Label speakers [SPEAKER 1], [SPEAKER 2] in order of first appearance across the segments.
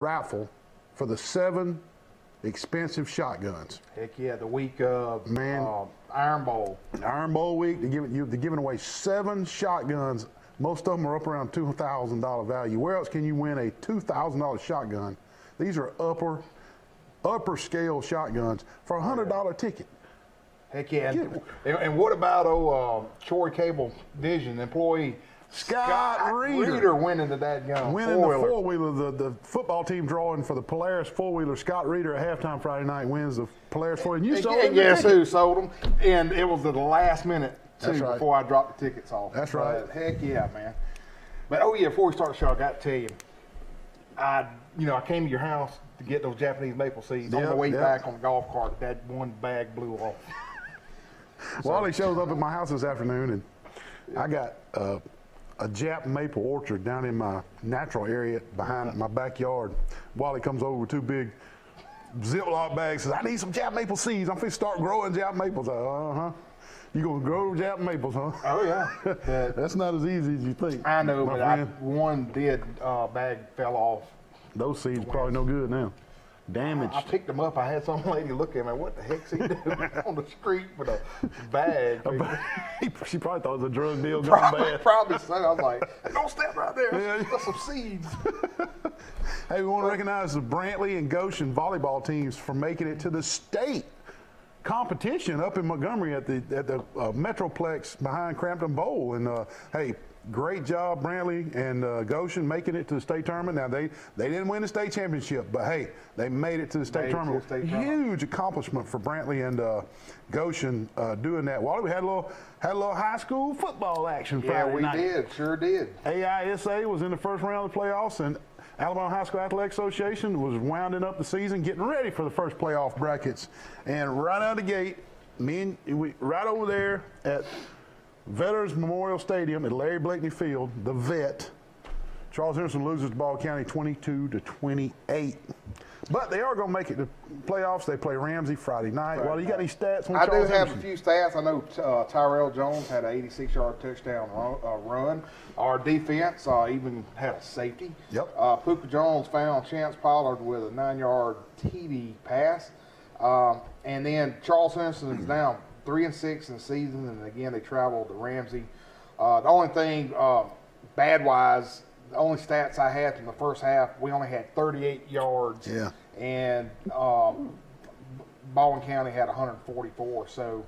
[SPEAKER 1] raffle for the 7 expensive shotguns.
[SPEAKER 2] Heck yeah, the week of Iron Bowl.
[SPEAKER 1] Iron Bowl week, they're giving away 7 shotguns. Most of them are up around $2,000 value. Where else can you win a $2,000 shotgun? These are upper scale shotguns for a $100 ticket.
[SPEAKER 2] Heck yeah. And what about Troy Cable Vision employee
[SPEAKER 1] Scott Reeder
[SPEAKER 2] winning the gun.
[SPEAKER 1] Winning the four-wheeler. The football team drawing for the Polaris four-wheeler. Scott Reeder at halftime Friday night wins the Polaris four-wheeler. And you sold them.
[SPEAKER 2] Guess who sold them? And it was at the last minute, too,
[SPEAKER 1] right.
[SPEAKER 2] before I dropped the tickets off.
[SPEAKER 1] That's right.
[SPEAKER 2] Heck yeah, man. But, oh, yeah, before we start the show, I got to tell you, I came to your house to get those Japanese maple seeds. On the way back on the golf cart, that one bag blew off.
[SPEAKER 1] Wally shows up at my house this afternoon, and I got a Jap maple orchard down in my natural area behind my backyard. Wally comes over with 2 big Ziploc bags, says, I need some Jap maple seeds. I'm finna start growing Jap maples. You gonna grow Jap maples, huh?
[SPEAKER 2] Oh, yeah.
[SPEAKER 1] That's not as easy as you think.
[SPEAKER 2] I know, but one bag fell off.
[SPEAKER 1] Those seeds probably no good now. Damaged.
[SPEAKER 2] I picked them up. I had some lady look at me. What the heck's he doing on the street with a bag?
[SPEAKER 1] She probably thought it was a drug deal going bad.
[SPEAKER 2] Probably so. I was like, hey, don't step right there. There's some seeds.
[SPEAKER 1] Hey, we want to recognize the Brantley and Goshen volleyball teams for making it to the state competition up in Montgomery at the Metroplex behind Crampton Bowl. And hey, great job, Brantley and Goshen, making it to the state tournament. Now, they didn't win the state championship, but hey, they made it to the state tournament. Huge accomplishment for Brantley and Goshen doing that. Wally, we had a little high school football action Friday night.
[SPEAKER 2] Yeah, we did. Sure did.
[SPEAKER 1] AISA was in the first round of the playoffs, and Alabama High School Athletic Association was winding up the season, getting ready for the first playoff brackets. And right out of the gate, right over there at Veterans Memorial Stadium at Larry Blakeney Field, the vet, Charles Henderson loses to Ball County 22-28. But they are going to make it to playoffs. They play Ramsey Friday night. Well, you got any stats on
[SPEAKER 2] I
[SPEAKER 1] Charles
[SPEAKER 2] do have
[SPEAKER 1] Henderson?
[SPEAKER 2] a few stats. I know Tyrell Jones had an 86-yard touchdown run. Our defense even had a safety.
[SPEAKER 1] Yep.
[SPEAKER 2] Puka Jones found Chance Pollard with a 9-yard TD pass. And then Charles Henderson is down 3-6 in the season, and again they traveled to Ramsey. The only thing bad-wise, the only stats I had from the first half, we only had 38 yards.
[SPEAKER 1] Yeah.
[SPEAKER 2] And Baldwin County had 144. So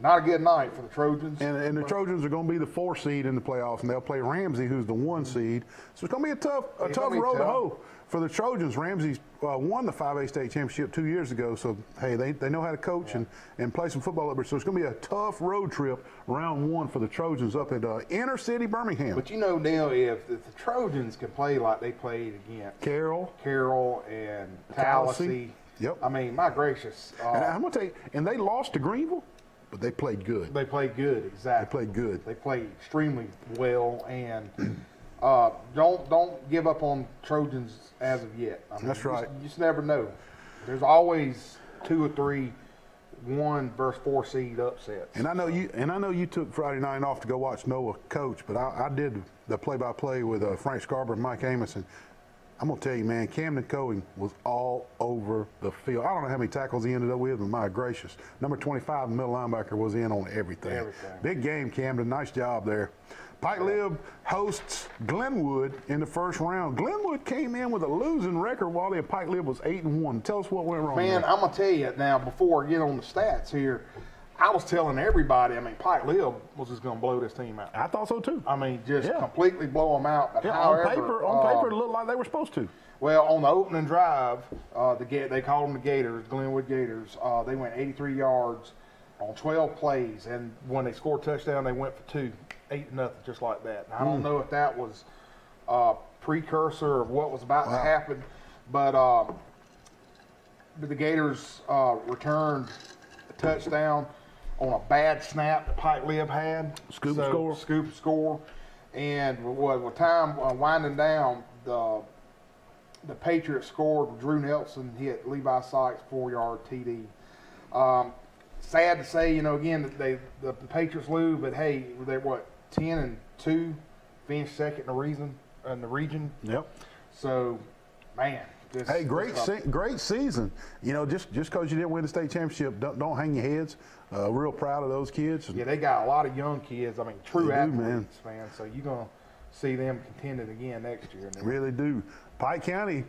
[SPEAKER 2] not a good night for the Trojans.
[SPEAKER 1] And the Trojans are going to be the 4 seed in the playoffs, and they'll play Ramsey, who's the 1 seed. So it's going to be a tough road to hoe for the Trojans. Ramsey won the 5A state championship 2 years ago, so hey, they know how to coach and play some football up there. So it's going to be a tough road trip, round 1 for the Trojans up at inner city Birmingham.
[SPEAKER 2] But you know, Dale, if the Trojans can play like they played against Carroll and Tallahassee,
[SPEAKER 1] yep.
[SPEAKER 2] I mean, my gracious.
[SPEAKER 1] And I'm going to tell you, and they lost to Greenville, but they played good.
[SPEAKER 2] They played good, exactly.
[SPEAKER 1] They played good.
[SPEAKER 2] They played extremely well, and don't give up on Trojans as of yet. I mean,
[SPEAKER 1] that's right.
[SPEAKER 2] You just never know. There's always 2 or 3 1 versus 4 seed upsets.
[SPEAKER 1] And I know you took Friday night off to go watch Noah coach, but I did the play-by-play with Frank Scarborough and Mike Amos, and I'm going to tell you, man, Camden Cohen was all over the field. I don't know how many tackles he ended up with, but my gracious. Number 25, middle linebacker, was in on everything. Big game, Camden. Nice job there. Pike Lib hosts Glenwood in the first round. Glenwood came in with a losing record while Pike Lib was 8-1. Tell us what went wrong.
[SPEAKER 2] Man, I'm going to tell you now, before I get on the stats here, I was telling everybody, I mean, Pike Lib was just going to blow this team out.
[SPEAKER 1] I thought so, too.
[SPEAKER 2] I mean, just completely blow them out. But however,
[SPEAKER 1] on paper, it looked like they were supposed to.
[SPEAKER 2] Well, on the opening drive, they called them the Gators, Glenwood Gators. They went 83 yards on 12 plays, and when they scored a touchdown, they went for 2, 8-0, just like that. Now, I don't know if that was a precursor of what was about to happen, but the Gators returned a touchdown on a bad snap that Pike Lib had.
[SPEAKER 1] Scoop
[SPEAKER 2] score. And with time winding down, the Patriots scored. Drew Nelson hit Levi Sykes 4-yard TD. Sad to say, again, that the Patriots lose, but hey, they're 10-2, finished second in the region.
[SPEAKER 1] Yep.
[SPEAKER 2] So, man.
[SPEAKER 1] Hey, great season. You know, just because you didn't win the state championship, don't hang your heads. Real proud of those kids.
[SPEAKER 2] Yeah, they got a lot of young kids. I mean, true athletes,
[SPEAKER 1] man.
[SPEAKER 2] So you're gonna see them contending again next year.
[SPEAKER 1] Really do. Pike County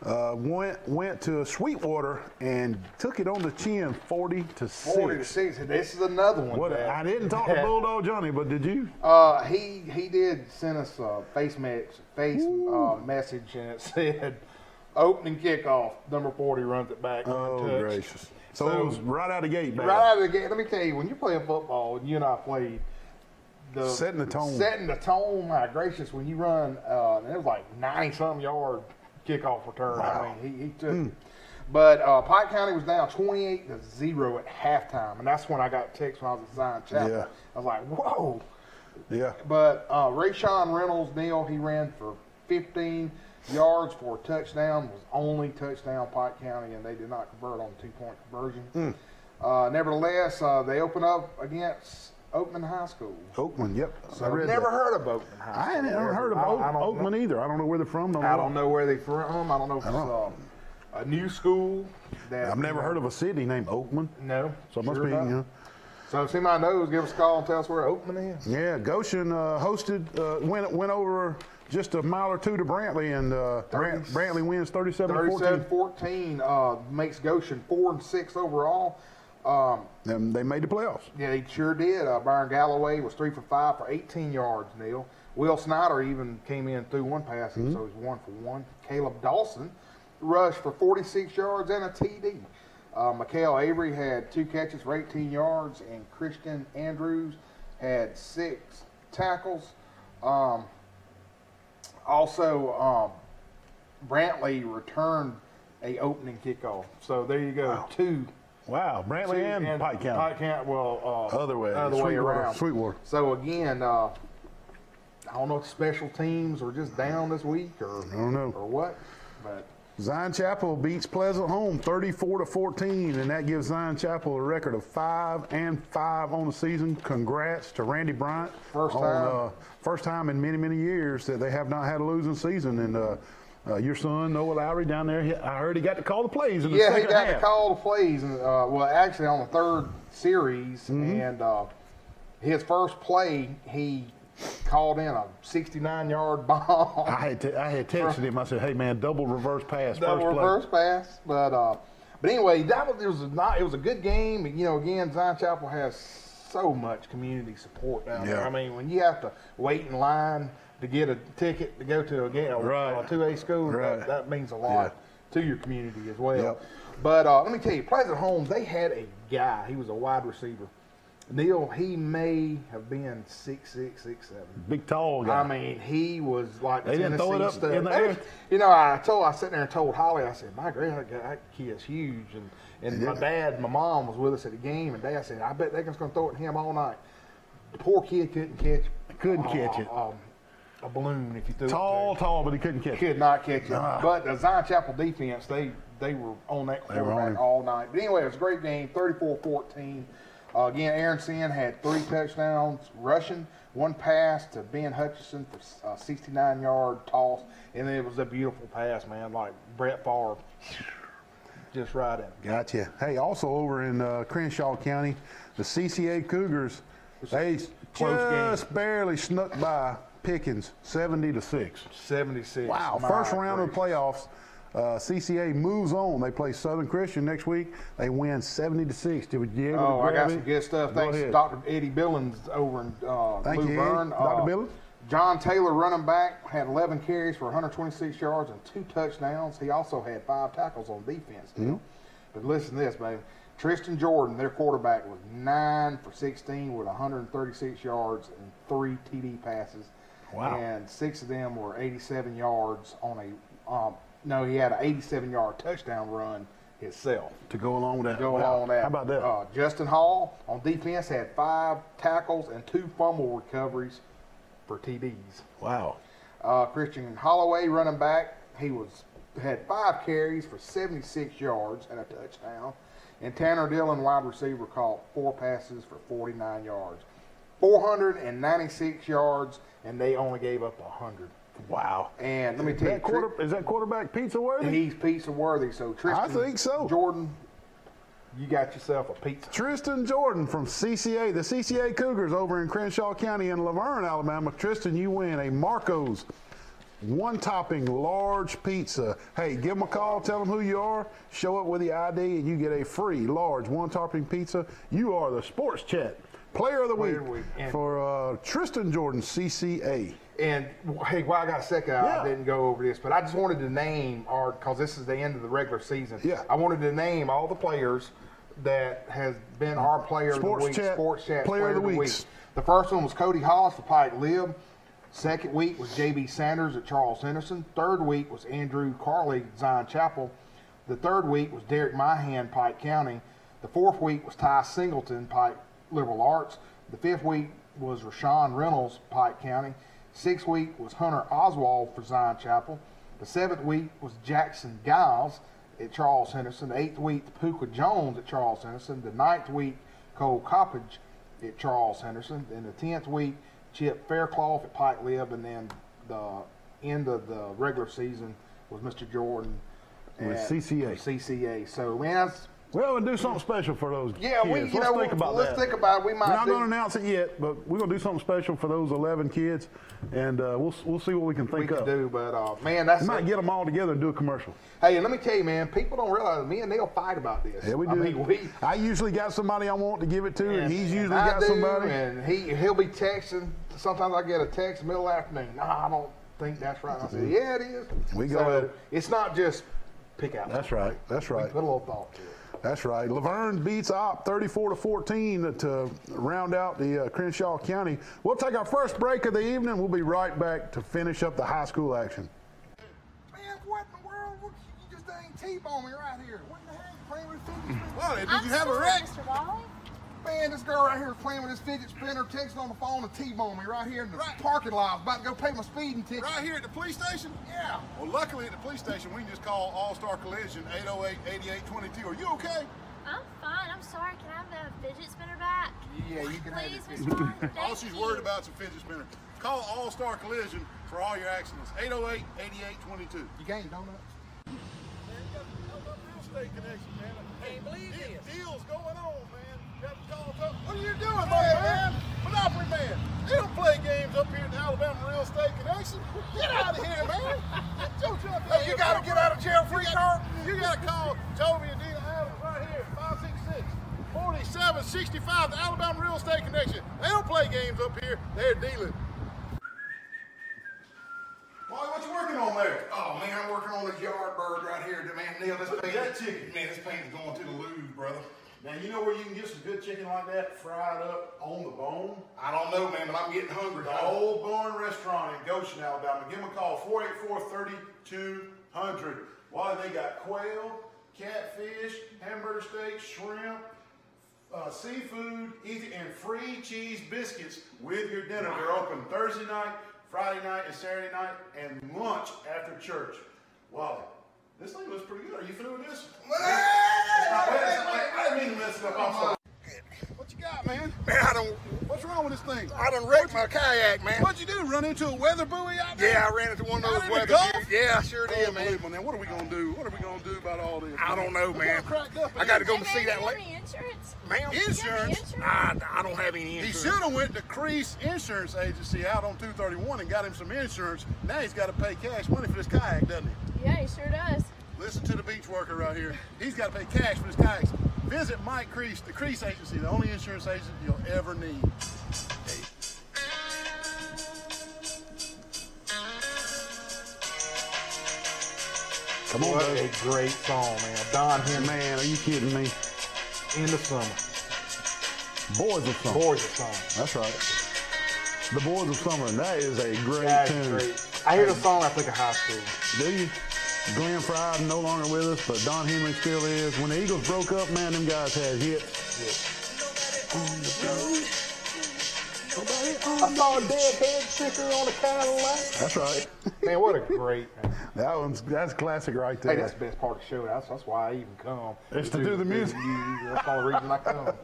[SPEAKER 1] went to Sweetwater and took it on the chin, 40-6.
[SPEAKER 2] 40-6. This is another one.
[SPEAKER 1] I didn't talk to Bulldog Johnny, but did you?
[SPEAKER 2] He did send us a face message, and it said, "Opening kickoff, number 40 runs it back."
[SPEAKER 1] Oh, gracious. So it was right out of the gate, man.
[SPEAKER 2] Right out of the gate. Let me tell you, when you're playing football, and you and I played,
[SPEAKER 1] setting the tone.
[SPEAKER 2] Setting the tone, my gracious, when you run, and it was like 90-something yard kickoff return.
[SPEAKER 1] Wow.
[SPEAKER 2] I mean, he took it. But Pike County was down 28-0 at halftime, and that's when I got a text when I was at Zion Chapel.
[SPEAKER 1] Yeah.
[SPEAKER 2] I was like, whoa.
[SPEAKER 1] Yeah.
[SPEAKER 2] But Rayshawn Reynolds, Neil, he ran for 15 yards for a touchdown. Was only touchdown Pike County, and they did not convert on 2-point conversion. Nevertheless, they open up against Oakman High School.
[SPEAKER 1] Oakman, yep.
[SPEAKER 2] So I've never heard of Oakman High School.
[SPEAKER 1] I ain't never heard of Oakman either. I don't know where they're from.
[SPEAKER 2] I don't know where they're from. I don't know if it's a new school.
[SPEAKER 1] I've never heard of a city named Oakman.
[SPEAKER 2] No.
[SPEAKER 1] So it must be, you know.
[SPEAKER 2] So if somebody knows, give us a call and tell us where Oakman is.
[SPEAKER 1] Yeah, Goshen went over just a mile or two to Brantley, and Brantley wins 37-14.
[SPEAKER 2] 37-14 makes Goshen 4-6 overall.
[SPEAKER 1] And they made the playoffs.
[SPEAKER 2] Yeah, they sure did. Byron Galloway was 3 for 5 for 18 yards, Neil. Will Snyder even came in through one passing, so he's 1 for 1. Caleb Dawson rushed for 46 yards and a TD. Mikhail Avery had 2 catches for 18 yards, and Christian Andrews had 6 tackles. Also, Brantley returned a opening kickoff. So there you go,
[SPEAKER 1] Wow.
[SPEAKER 2] 2.
[SPEAKER 1] Wow, Brantley and Pike County.
[SPEAKER 2] Pike County, well,
[SPEAKER 1] Other way
[SPEAKER 2] around.
[SPEAKER 1] Sweetwater.
[SPEAKER 2] So again, I don't know if special teams are just down this week or
[SPEAKER 1] I don't know.
[SPEAKER 2] or what, but
[SPEAKER 1] Zion Chapel beats Pleasant Home 34-14, and that gives Zion Chapel a record of 5-5 on the season. Congrats to Randy Bryant. First time in many years that they have not had a losing season. And your son Noah Lowry down there, I heard he got to call the plays in the second half.
[SPEAKER 2] Yeah, he got to call the plays, and well, actually on the third series, and his first play he called in a 69-yard bomb.
[SPEAKER 1] I had texted him. I said, "Hey man, double reverse pass,
[SPEAKER 2] reverse pass." But anyway, it was a good game. You know, again, Zion Chapel has so much community support down there. I mean, when you have to wait in line to get a ticket to go to a 2A school, that means a lot to your community as well.
[SPEAKER 1] Yep.
[SPEAKER 2] But let me tell you, Pleasant Home, they had a guy. He was a wide receiver. Neil, he may have been 6'6", 6'7".
[SPEAKER 1] Big tall guy.
[SPEAKER 2] I mean, he was like
[SPEAKER 1] they didn't throw it up in the air.
[SPEAKER 2] You know, I sat there and told Holly, I said, my God, that kid's huge. And my mom was with us at the game, and Dad said, I bet they're just going to throw it to him all night. The poor kid couldn't catch it.
[SPEAKER 1] Couldn't catch it.
[SPEAKER 2] A balloon if you threw it.
[SPEAKER 1] Tall, but he couldn't catch it.
[SPEAKER 2] Could not catch it. But the Zion Chapel defense, they were on that quarterback all night. But anyway, it was a great game, 34-14. Again, Aaron Sin had 3 touchdowns rushing, 1 pass to Ben Hutchinson for a 69-yard toss, and it was a beautiful pass, man, like Brett Favre, just right in.
[SPEAKER 1] Gotcha. Hey, also over in Crenshaw County, the CCA Cougars, they just barely snuck by Pickens, 70-6.
[SPEAKER 2] 76.
[SPEAKER 1] Wow. First round of the playoffs. CCA moves on. They play Southern Christian next week. They win 70-6. Did you able to
[SPEAKER 2] I got
[SPEAKER 1] grab
[SPEAKER 2] some
[SPEAKER 1] it?
[SPEAKER 2] good stuff. Thanks to Dr. Eddie Billings over in
[SPEAKER 1] Thank
[SPEAKER 2] Blue
[SPEAKER 1] you,
[SPEAKER 2] Bern.
[SPEAKER 1] Dr. Billings.
[SPEAKER 2] John Taylor, running back, had 11 carries for 126 yards and 2 touchdowns. He also had 5 tackles on defense. But listen to this, baby. Tristan Jordan, their quarterback, was 9 for 16 with 136 yards and 3 TD passes.
[SPEAKER 1] Wow.
[SPEAKER 2] And 6 of them were 87 yards on a he had an 87-yard touchdown run himself.
[SPEAKER 1] To go along with that.
[SPEAKER 2] Along with that.
[SPEAKER 1] How about that?
[SPEAKER 2] Justin Hall on defense had 5 tackles and 2 fumble recoveries for TDs.
[SPEAKER 1] Wow.
[SPEAKER 2] Christian Holloway, running back, had 5 carries for 76 yards and a touchdown. And Tanner Dillon, wide receiver, caught 4 passes for 49 yards. 496 yards, and they only gave up 100
[SPEAKER 1] Wow.
[SPEAKER 2] And let me tell you,
[SPEAKER 1] Is that quarterback pizza worthy?
[SPEAKER 2] he's pizza worthy. So Tristan,
[SPEAKER 1] I think so.
[SPEAKER 2] Jordan, you got yourself a pizza.
[SPEAKER 1] Tristan Jordan from CCA, the CCA Cougars over in Crenshaw County in Laverne, Alabama. Tristan, you win a Marco's one-topping large pizza. Hey, give them a call, tell them who you are, show up with the ID, and you get a free large one-topping pizza. You are the Sports Chat Player of the Week for Tristan Jordan, CCA.
[SPEAKER 2] And hey, while I got a second, I didn't go over this, but I just wanted to name, because this is the end of the regular season.
[SPEAKER 1] Yeah.
[SPEAKER 2] I wanted to name all the players that has been our Player of the Week, Sports Chat Player of the Week. The first one was Cody Hollis for Pike Lib. Second week was J.B. Sanders at Charles Henderson. Third week was Andrew Carley at Zion Chapel. The third week was Derek Myhan, Pike County. The fourth week was Ty Singleton, Pike Liberal Arts. The fifth week was Rashawn Reynolds, Pike County. Sixth week was Hunter Oswald for Zion Chapel. The seventh week was Jackson Giles at Charles Henderson. The eighth week, Puka Jones at Charles Henderson. The ninth week, Cole Coppage at Charles Henderson. And the 10th week, Chip Fairclough at Pike Lib, and then the end of the regular season was Mr. Jordan
[SPEAKER 1] with CCA.
[SPEAKER 2] CCA. So, man,
[SPEAKER 1] well, we'll do something special for those kids.
[SPEAKER 2] Let's think about it.
[SPEAKER 1] We're not going to announce it yet, but we're going to do something special for those 11 kids, and we'll see what we can think of.
[SPEAKER 2] Man,
[SPEAKER 1] we might get them all together and do a commercial.
[SPEAKER 2] Hey, and let me tell you, man, people don't realize me and they'll fight about this.
[SPEAKER 1] Yeah, we do. I usually got somebody I want to give it to, and he's usually got somebody.
[SPEAKER 2] And he'll be texting. Sometimes I get a text in the middle of the afternoon. Nah, I don't think that's right. I said, yeah, it is.
[SPEAKER 1] We go at it.
[SPEAKER 2] It's not just pick out.
[SPEAKER 1] That's right. That's right.
[SPEAKER 2] We put a little thought to it.
[SPEAKER 1] That's right. Laverne beats Opp 34-14 to round out the Crenshaw County. We'll take our first break of the evening. We'll be right back to finish up the high school action.
[SPEAKER 2] Man, what in the world? You just ain't T-bone me right here. What the heck? Playing with fidget spinner?
[SPEAKER 3] Wally, did you have a wreck?
[SPEAKER 4] Mr. Wally?
[SPEAKER 2] Man, this girl right here is playing with this fidget spinner, texting on the phone and T-bone me right here in the parking lot. I was about to go pay my speeding ticket.
[SPEAKER 3] Right here at the police station?
[SPEAKER 2] Yeah.
[SPEAKER 3] Well, luckily at the police station, we can just call All-Star Collision 808-8822. Are you okay?
[SPEAKER 4] I'm fine. I'm sorry. Can I have the fidget spinner back?
[SPEAKER 2] Yeah, you can
[SPEAKER 4] Please,
[SPEAKER 2] have it.
[SPEAKER 4] Mr. Wally.
[SPEAKER 3] All she's worried about is a fidget spinner. Call All-Star Collision for all your accidents. 808-8822.
[SPEAKER 2] You gained donuts?
[SPEAKER 3] Man, you got a real estate connection, man.
[SPEAKER 5] Can't believe this.
[SPEAKER 3] Deals going on, man. You got to call up. What are you doing, man? Monopoly Man. They don't play games up here in Alabama Real Estate Connection. Get out of here, man. Get your junk out of here.
[SPEAKER 2] You got to get out of jail free card?
[SPEAKER 3] You got to call Toby and Dina Adams right here, 566-4765, the Alabama Real Estate Connection. They don't play games up here. They're dealing. Wally, what you working on there?
[SPEAKER 2] Oh, man, I'm working on this yard bird right here. Man, Neil, this paint.
[SPEAKER 3] That chicken.
[SPEAKER 2] Man, this paint is going to the loo, brother.
[SPEAKER 3] Now, you know where you can get some good chicken like that fried up on the bone?
[SPEAKER 2] I don't know, man, but I'm getting hungry.
[SPEAKER 3] The Old Barn Restaurant in Goshen, Alabama. Give them a call, 484-3200. Wally, they got quail, catfish, hamburger steak, shrimp, seafood, and free cheese biscuits with your dinner. They're open Thursday night, Friday night, and Saturday night, and lunch after church. Wally, this thing looks pretty good. Are you through with this? I didn't mean to mess it up. I'm sorry. What you got, man?
[SPEAKER 2] Man,
[SPEAKER 3] What's wrong with this thing?
[SPEAKER 2] I done wrecked my kayak, man.
[SPEAKER 3] What'd you do? Run into a weather buoy out there?
[SPEAKER 2] Yeah, I ran into one of those
[SPEAKER 3] Out in the
[SPEAKER 2] weather
[SPEAKER 3] Gulf?
[SPEAKER 2] buoys. Yeah, I sure did, man.
[SPEAKER 3] Unbelievable, man. What are we gonna do? What are we gonna do about all this?
[SPEAKER 2] I don't know, man. I got to go to see that lady.
[SPEAKER 4] Any insurance?
[SPEAKER 2] Ma'am?
[SPEAKER 3] Insurance?
[SPEAKER 2] I don't have any
[SPEAKER 3] He
[SPEAKER 2] insurance.
[SPEAKER 3] should have went to Crease Insurance Agency out on 231 and got him some insurance. Now he's got to pay cash money for this kayak, doesn't he?
[SPEAKER 4] Yeah, he sure does.
[SPEAKER 3] Listen to the beach worker right here. He's got to pay cash for his kayaks. Visit Mike Crease, the Crease Agency, the only insurance agent you'll ever need.
[SPEAKER 1] Come on,
[SPEAKER 2] What
[SPEAKER 1] baby.
[SPEAKER 2] a great song, man. Don Henley,
[SPEAKER 1] Man, are you kidding me?
[SPEAKER 2] In the Summer.
[SPEAKER 1] Boys of Summer.
[SPEAKER 2] Boys of Summer.
[SPEAKER 1] That's right. The Boys of Summer, and that is a great
[SPEAKER 2] That's
[SPEAKER 1] tune.
[SPEAKER 2] great. I hear the song, I think of high school.
[SPEAKER 1] Do you? Glenn Fry no longer with us, but Don Henley still is. When the Eagles broke up, man, them guys had hits. On the road.
[SPEAKER 2] I saw a dead head sticker on a Cadillac.
[SPEAKER 1] That's right.
[SPEAKER 2] Man, what a great man.
[SPEAKER 1] That's classic right there.
[SPEAKER 2] Hey, that's the best part of the show. That's why I even come.
[SPEAKER 1] It's to do the music.
[SPEAKER 2] That's the only reason I come.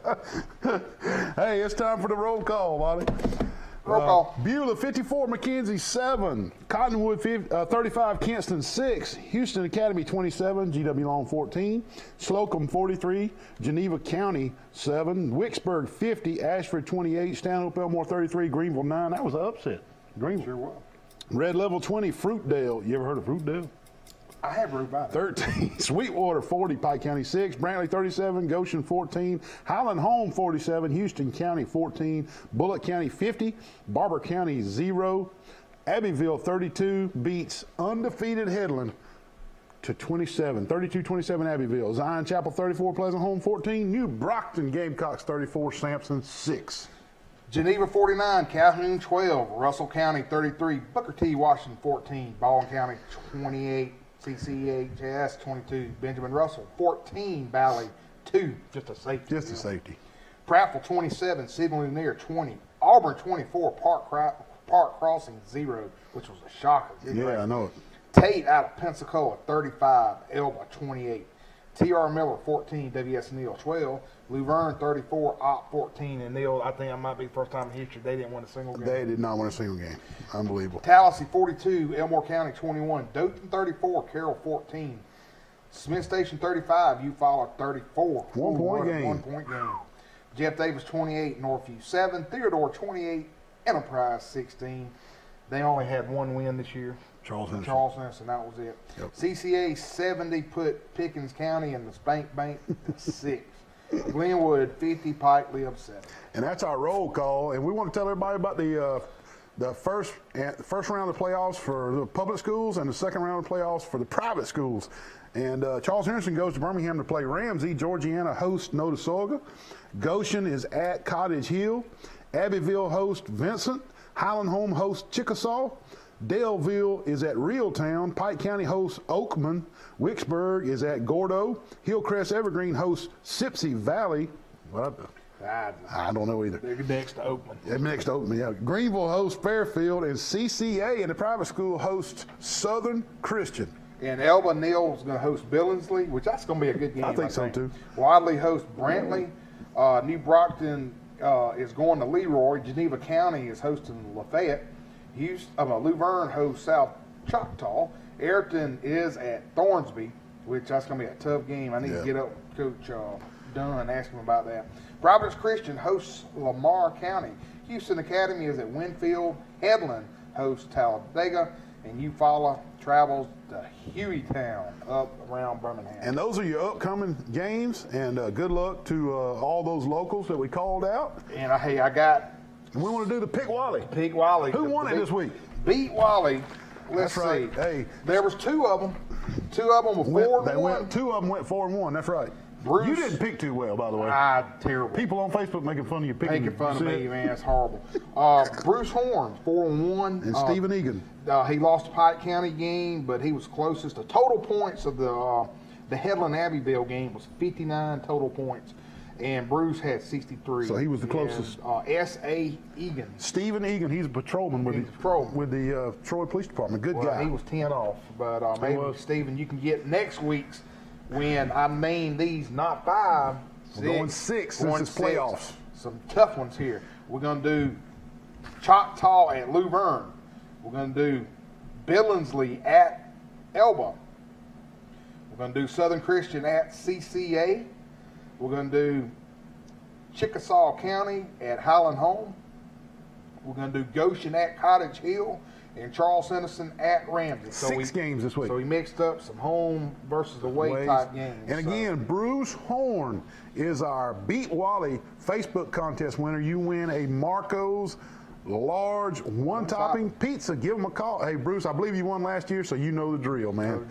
[SPEAKER 1] Hey, it's time for the roll call, Wally.
[SPEAKER 2] Roll call.
[SPEAKER 1] Beulah 54, McKenzie 7, Cottonwood 35, Kinston 6, Houston Academy 27, GW Long 14, Slocum 43, Geneva County 7, Wicksburg 50, Ashford 28, Stanhope Elmore 33, Greenville 9. That was an upset. Greenville.
[SPEAKER 2] Sure was.
[SPEAKER 1] Red Level 20, Fruitdale. You ever heard of Fruitdale?
[SPEAKER 2] I have heard about it.
[SPEAKER 1] 13, Sweetwater 40, Pike County 6, Brantley 37, Goshen 14, Highland Home 47, Houston County 14, Bullock County 50, Barber County 0, Abbeville 32 beats undefeated Headland to 27, 32-27 Abbeville, Zion Chapel 34, Pleasant Home 14, New Brockton Gamecocks 34, Sampson 6.
[SPEAKER 2] Geneva 49, Calhoun 12, Russell County 33, Booker T. Washington 14, Baldwin County 28, CCHS 22, Benjamin Russell 14, Valley 2, just a safety.
[SPEAKER 1] Just a safety.
[SPEAKER 2] Prattville 27, Sidney Lanier 20, Auburn 24, Park Crossing 0, which was a shocker.
[SPEAKER 1] Yeah, I know it.
[SPEAKER 2] Tate out of Pensacola 35, Elba 28, T.R. Miller 14, W.S. Neal 12, Luverne 34, Op 14, and Neal, I think that might be the first time in history they didn't win a single game.
[SPEAKER 1] They did not win a single game. Unbelievable.
[SPEAKER 2] Tallahassee 42, Elmore County 21, Dothan 34, Carroll 14, Smith Station 35, Eufaula 34.
[SPEAKER 1] 1 point game.
[SPEAKER 2] 1 point game. Jeff Davis 28, Northview 7, Theodore 28, Enterprise 16. They only had one win this year.
[SPEAKER 1] Charles
[SPEAKER 2] Henderson, that was it.
[SPEAKER 1] Yep.
[SPEAKER 2] CCA 70 put Pickens County in the spank bank to 6. Glenwood 50, Pike Lib 7.
[SPEAKER 1] And that's our roll call. And we want to tell everybody about the first round of playoffs for the public schools and the second round of playoffs for the private schools. And Charles Henderson goes to Birmingham to play Ramsey. Georgiana hosts Notasulga. Goshen is at Cottage Hill. Abbeville hosts Vincent. Highland Home hosts Chickasaw. Daleville is at Reeltown. Pike County hosts Oakman. Wicksburg is at Gordo. Hillcrest Evergreen hosts Sipsey Valley. What? I don't know either.
[SPEAKER 2] They're next to Oakman.
[SPEAKER 1] Yeah, next to Oakman, yeah. Greenville hosts Fairfield, and CCA in the private school hosts Southern Christian.
[SPEAKER 2] And Elba Neal is going to host Billingsley, which that's going to be a good game.
[SPEAKER 1] I think so, too.
[SPEAKER 2] Wadley hosts Brantley. New Brockton is going to Leroy. Geneva County is hosting Lafayette. Luverne hosts South Choctaw. Ayrton is at Thornsby, which that's going to be a tough game. I need to get up with Coach Dunn and ask him about that. Providence Christian hosts Lamar County. Houston Academy is at Winfield. Headland hosts Talladega. And Eufaula travels to Hueytown up around Birmingham.
[SPEAKER 1] And those are your upcoming games. And good luck to all those locals that we called out.
[SPEAKER 2] And I got.
[SPEAKER 1] And we want to do the Pick Wally.
[SPEAKER 2] Pick Wally.
[SPEAKER 1] Who won it this week?
[SPEAKER 2] Beat Wally. Let's
[SPEAKER 1] That's right.
[SPEAKER 2] see.
[SPEAKER 1] Hey,
[SPEAKER 2] there was 2 of them. 2 of them were 4-1.
[SPEAKER 1] 2 of them went 4-1. That's right.
[SPEAKER 2] Bruce,
[SPEAKER 1] you didn't pick too well, by the way.
[SPEAKER 2] Terrible.
[SPEAKER 1] People on Facebook making fun of you picking.
[SPEAKER 2] Making fun of me, man. It's horrible. Bruce Horn, 4-1.
[SPEAKER 1] And Stephen Egan.
[SPEAKER 2] He lost the Pike County game, but he was closest. The total points of the Headland Abbeville game was 59 total points. And Bruce had 63.
[SPEAKER 1] So he was the closest.
[SPEAKER 2] S.A. Egan.
[SPEAKER 1] Stephen Egan, he's a patrolman with the Troy Police Department. Good guy.
[SPEAKER 2] He was 10 off. But maybe, Stephen, you can get next week's when I name these not 5, 6.
[SPEAKER 1] We're going 6 since it's playoffs.
[SPEAKER 2] Some tough ones here. We're going to do Choctaw at Luverne. We're going to do Billingsley at Elba. We're going to do Southern Christian at CCA. We're going to do Chickasaw County at Highland Home. We're going to do Goshen at Cottage Hill. And Charles Henderson at Ramsey. So
[SPEAKER 1] 6 games this week.
[SPEAKER 2] So we mixed up some home versus away type games.
[SPEAKER 1] And again, Bruce Horn is our Beat Wally Facebook contest winner. You win a Marco's large one-topping pizza. Give him a call. Hey, Bruce, I believe you won last year, so you know the drill, man.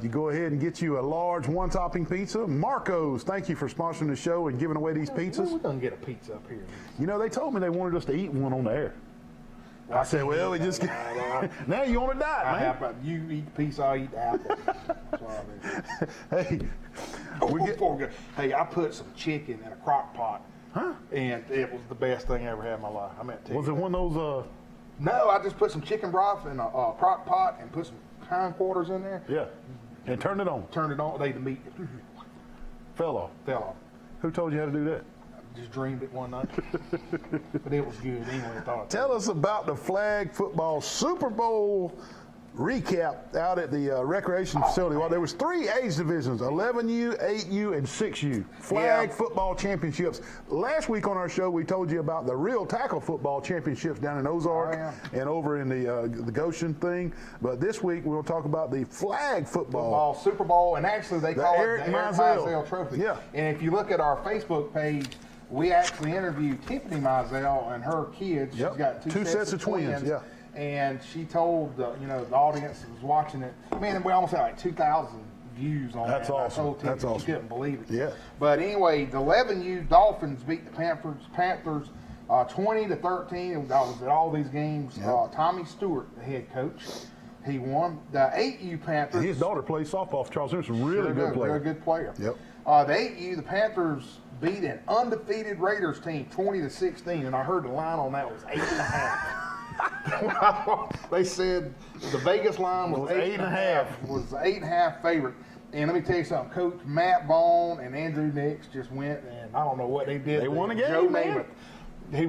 [SPEAKER 1] You go ahead and get you a large one-topping pizza. Marco's, thank you for sponsoring the show and giving away these pizzas.
[SPEAKER 2] We're going to get a pizza up here.
[SPEAKER 1] You know, they told me they wanted us to eat one on the air. I said, well, we just now you on a diet, man.
[SPEAKER 2] You eat the pizza, I eat the apple.
[SPEAKER 1] Hey,
[SPEAKER 2] hey, I put some chicken in a crock pot.
[SPEAKER 1] Huh?
[SPEAKER 2] And it was the best thing I ever had in my life. I meant to tell you.
[SPEAKER 1] Was it one of those?
[SPEAKER 2] No, I just put some chicken broth in a crock pot and put some hindquarters in there.
[SPEAKER 1] Yeah. And turned it on.
[SPEAKER 2] Turned it on. The meat
[SPEAKER 1] fell off.
[SPEAKER 2] Fell off.
[SPEAKER 1] Who told you how to do that?
[SPEAKER 2] just dreamed it one night. But it was good anyway. I thought.
[SPEAKER 1] Tell us about the flag football Super Bowl recap out at the recreation facility. Well, there was 3 age divisions, 11U, 8U, and 6U. Flag football championships. Last week on our show, we told you about the real tackle football championships down in Ozark and over in the Goshen thing. But this week, we'll talk about the flag football
[SPEAKER 2] Super Bowl, and actually they call it the Eric Mizell Trophy.
[SPEAKER 1] Yeah.
[SPEAKER 2] And if you look at our Facebook page, we actually interviewed Tiffany Mizell and her kids.
[SPEAKER 1] Yep.
[SPEAKER 2] She's got two
[SPEAKER 1] sets of twins. Yeah.
[SPEAKER 2] And she told the audience that was watching it, man, we almost had like 2,000 views on
[SPEAKER 1] That's
[SPEAKER 2] that.
[SPEAKER 1] awesome.
[SPEAKER 2] I told Tiffany
[SPEAKER 1] That's awesome.
[SPEAKER 2] She couldn't believe it.
[SPEAKER 1] Yeah.
[SPEAKER 2] But anyway, the 11U Dolphins beat the Panthers 20-13. I was at all these games.
[SPEAKER 1] Yep.
[SPEAKER 2] Tommy Stewart, the head coach, he won. The 8U Panthers.
[SPEAKER 1] And his daughter plays softball for Charles Henderson. Really good player.
[SPEAKER 2] Very good player.
[SPEAKER 1] Yep.
[SPEAKER 2] The 8U, the Panthers beat an undefeated Raiders team 20-16, and I heard the line on that was 8.5. They said the Vegas line was 8.5. Was the 8.5 favorite. And let me tell you something, Coach Matt Vaughn and Andrew Nix just went, and I don't know what they did.
[SPEAKER 1] They won a game,
[SPEAKER 2] Joe
[SPEAKER 1] man.
[SPEAKER 2] Namath. He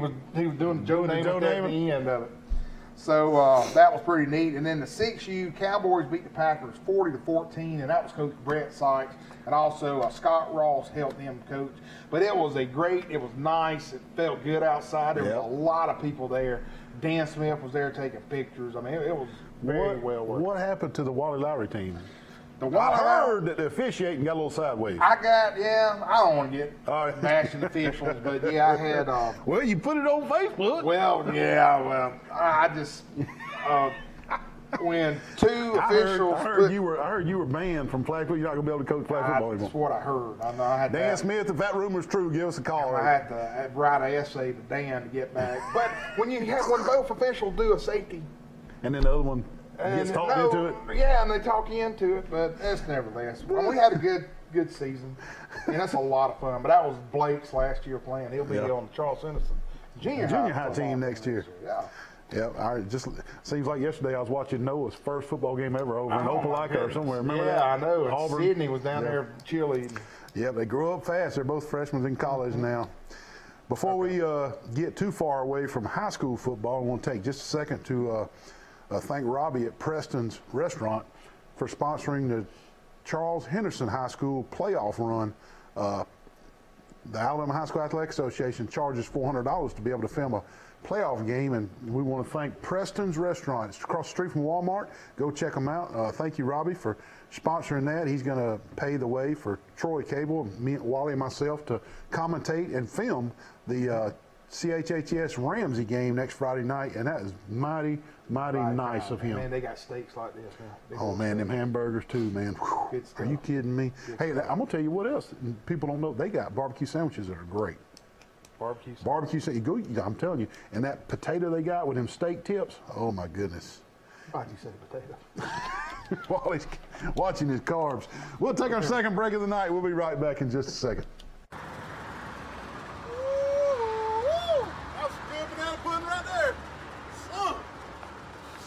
[SPEAKER 2] was doing the Joe Namath at
[SPEAKER 1] Namath.
[SPEAKER 2] the end of it. So that was pretty neat. And then the 6U Cowboys beat the Packers 40-14, and that was Coach Brett Sykes. And also Scott Ross helped them coach. But it was it was nice. It felt good outside. There was a lot of people there. Dan Smith was there taking pictures. I mean, it was very well worked.
[SPEAKER 1] What happened to the Wally Lowry team?
[SPEAKER 2] I
[SPEAKER 1] heard that the officiating got a little sideways.
[SPEAKER 2] I don't want to get bashing officials, but I had.
[SPEAKER 1] Well, you put it on Facebook.
[SPEAKER 2] I just when two officials.
[SPEAKER 1] I heard you were banned from flag football. You're not going to be able to coach flag football anymore.
[SPEAKER 2] That's what I heard. I know I had
[SPEAKER 1] Dan Smith, if that rumor's true, give us a call.
[SPEAKER 2] I had to write an essay to Dan to get back. But when both officials do a safety,
[SPEAKER 1] and then the other one gets talked into it.
[SPEAKER 2] Yeah, and they talk you into it, but it's nevertheless. Well, we had a good season, and that's a lot of fun. But that was Blake's last year playing. He'll be on the Charles Henderson junior
[SPEAKER 1] high team next year.
[SPEAKER 2] Yeah.
[SPEAKER 1] Yeah, just seems like yesterday I was watching Noah's first football game ever over in Opelika or somewhere. Remember that?
[SPEAKER 2] Yeah, I know.
[SPEAKER 1] Auburn.
[SPEAKER 2] Sydney was down there cheerleading.
[SPEAKER 1] Yeah, they grew up fast. They're both freshmen in college now. Before we get too far away from high school football, I want to take just a second to thank Robbie at Preston's Restaurant for sponsoring the Charles Henderson High School playoff run. The Alabama High School Athletic Association charges $400 to be able to film a playoff game, and we want to thank Preston's Restaurant. It's across the street from Walmart. Go check them out. Thank you, Robbie, for sponsoring that. He's going to pay the way for Troy Cable, me, Wally, and myself to commentate and film the CHHS Ramsey game next Friday night, and that is mighty nice of him.
[SPEAKER 2] Man, they got steaks like this now.
[SPEAKER 1] Oh, man, them hamburgers too, man. Whew. Are you kidding me? Hey, I'm going to tell you what else people don't know. They got barbecue sandwiches that are great. Barbecue sandwiches. I'm telling you. And that potato they got with them steak tips, oh, my goodness.
[SPEAKER 2] Why'd you say potato?
[SPEAKER 1] Wally's watching his carbs. We'll take our second break of the night. We'll be right back in just a second.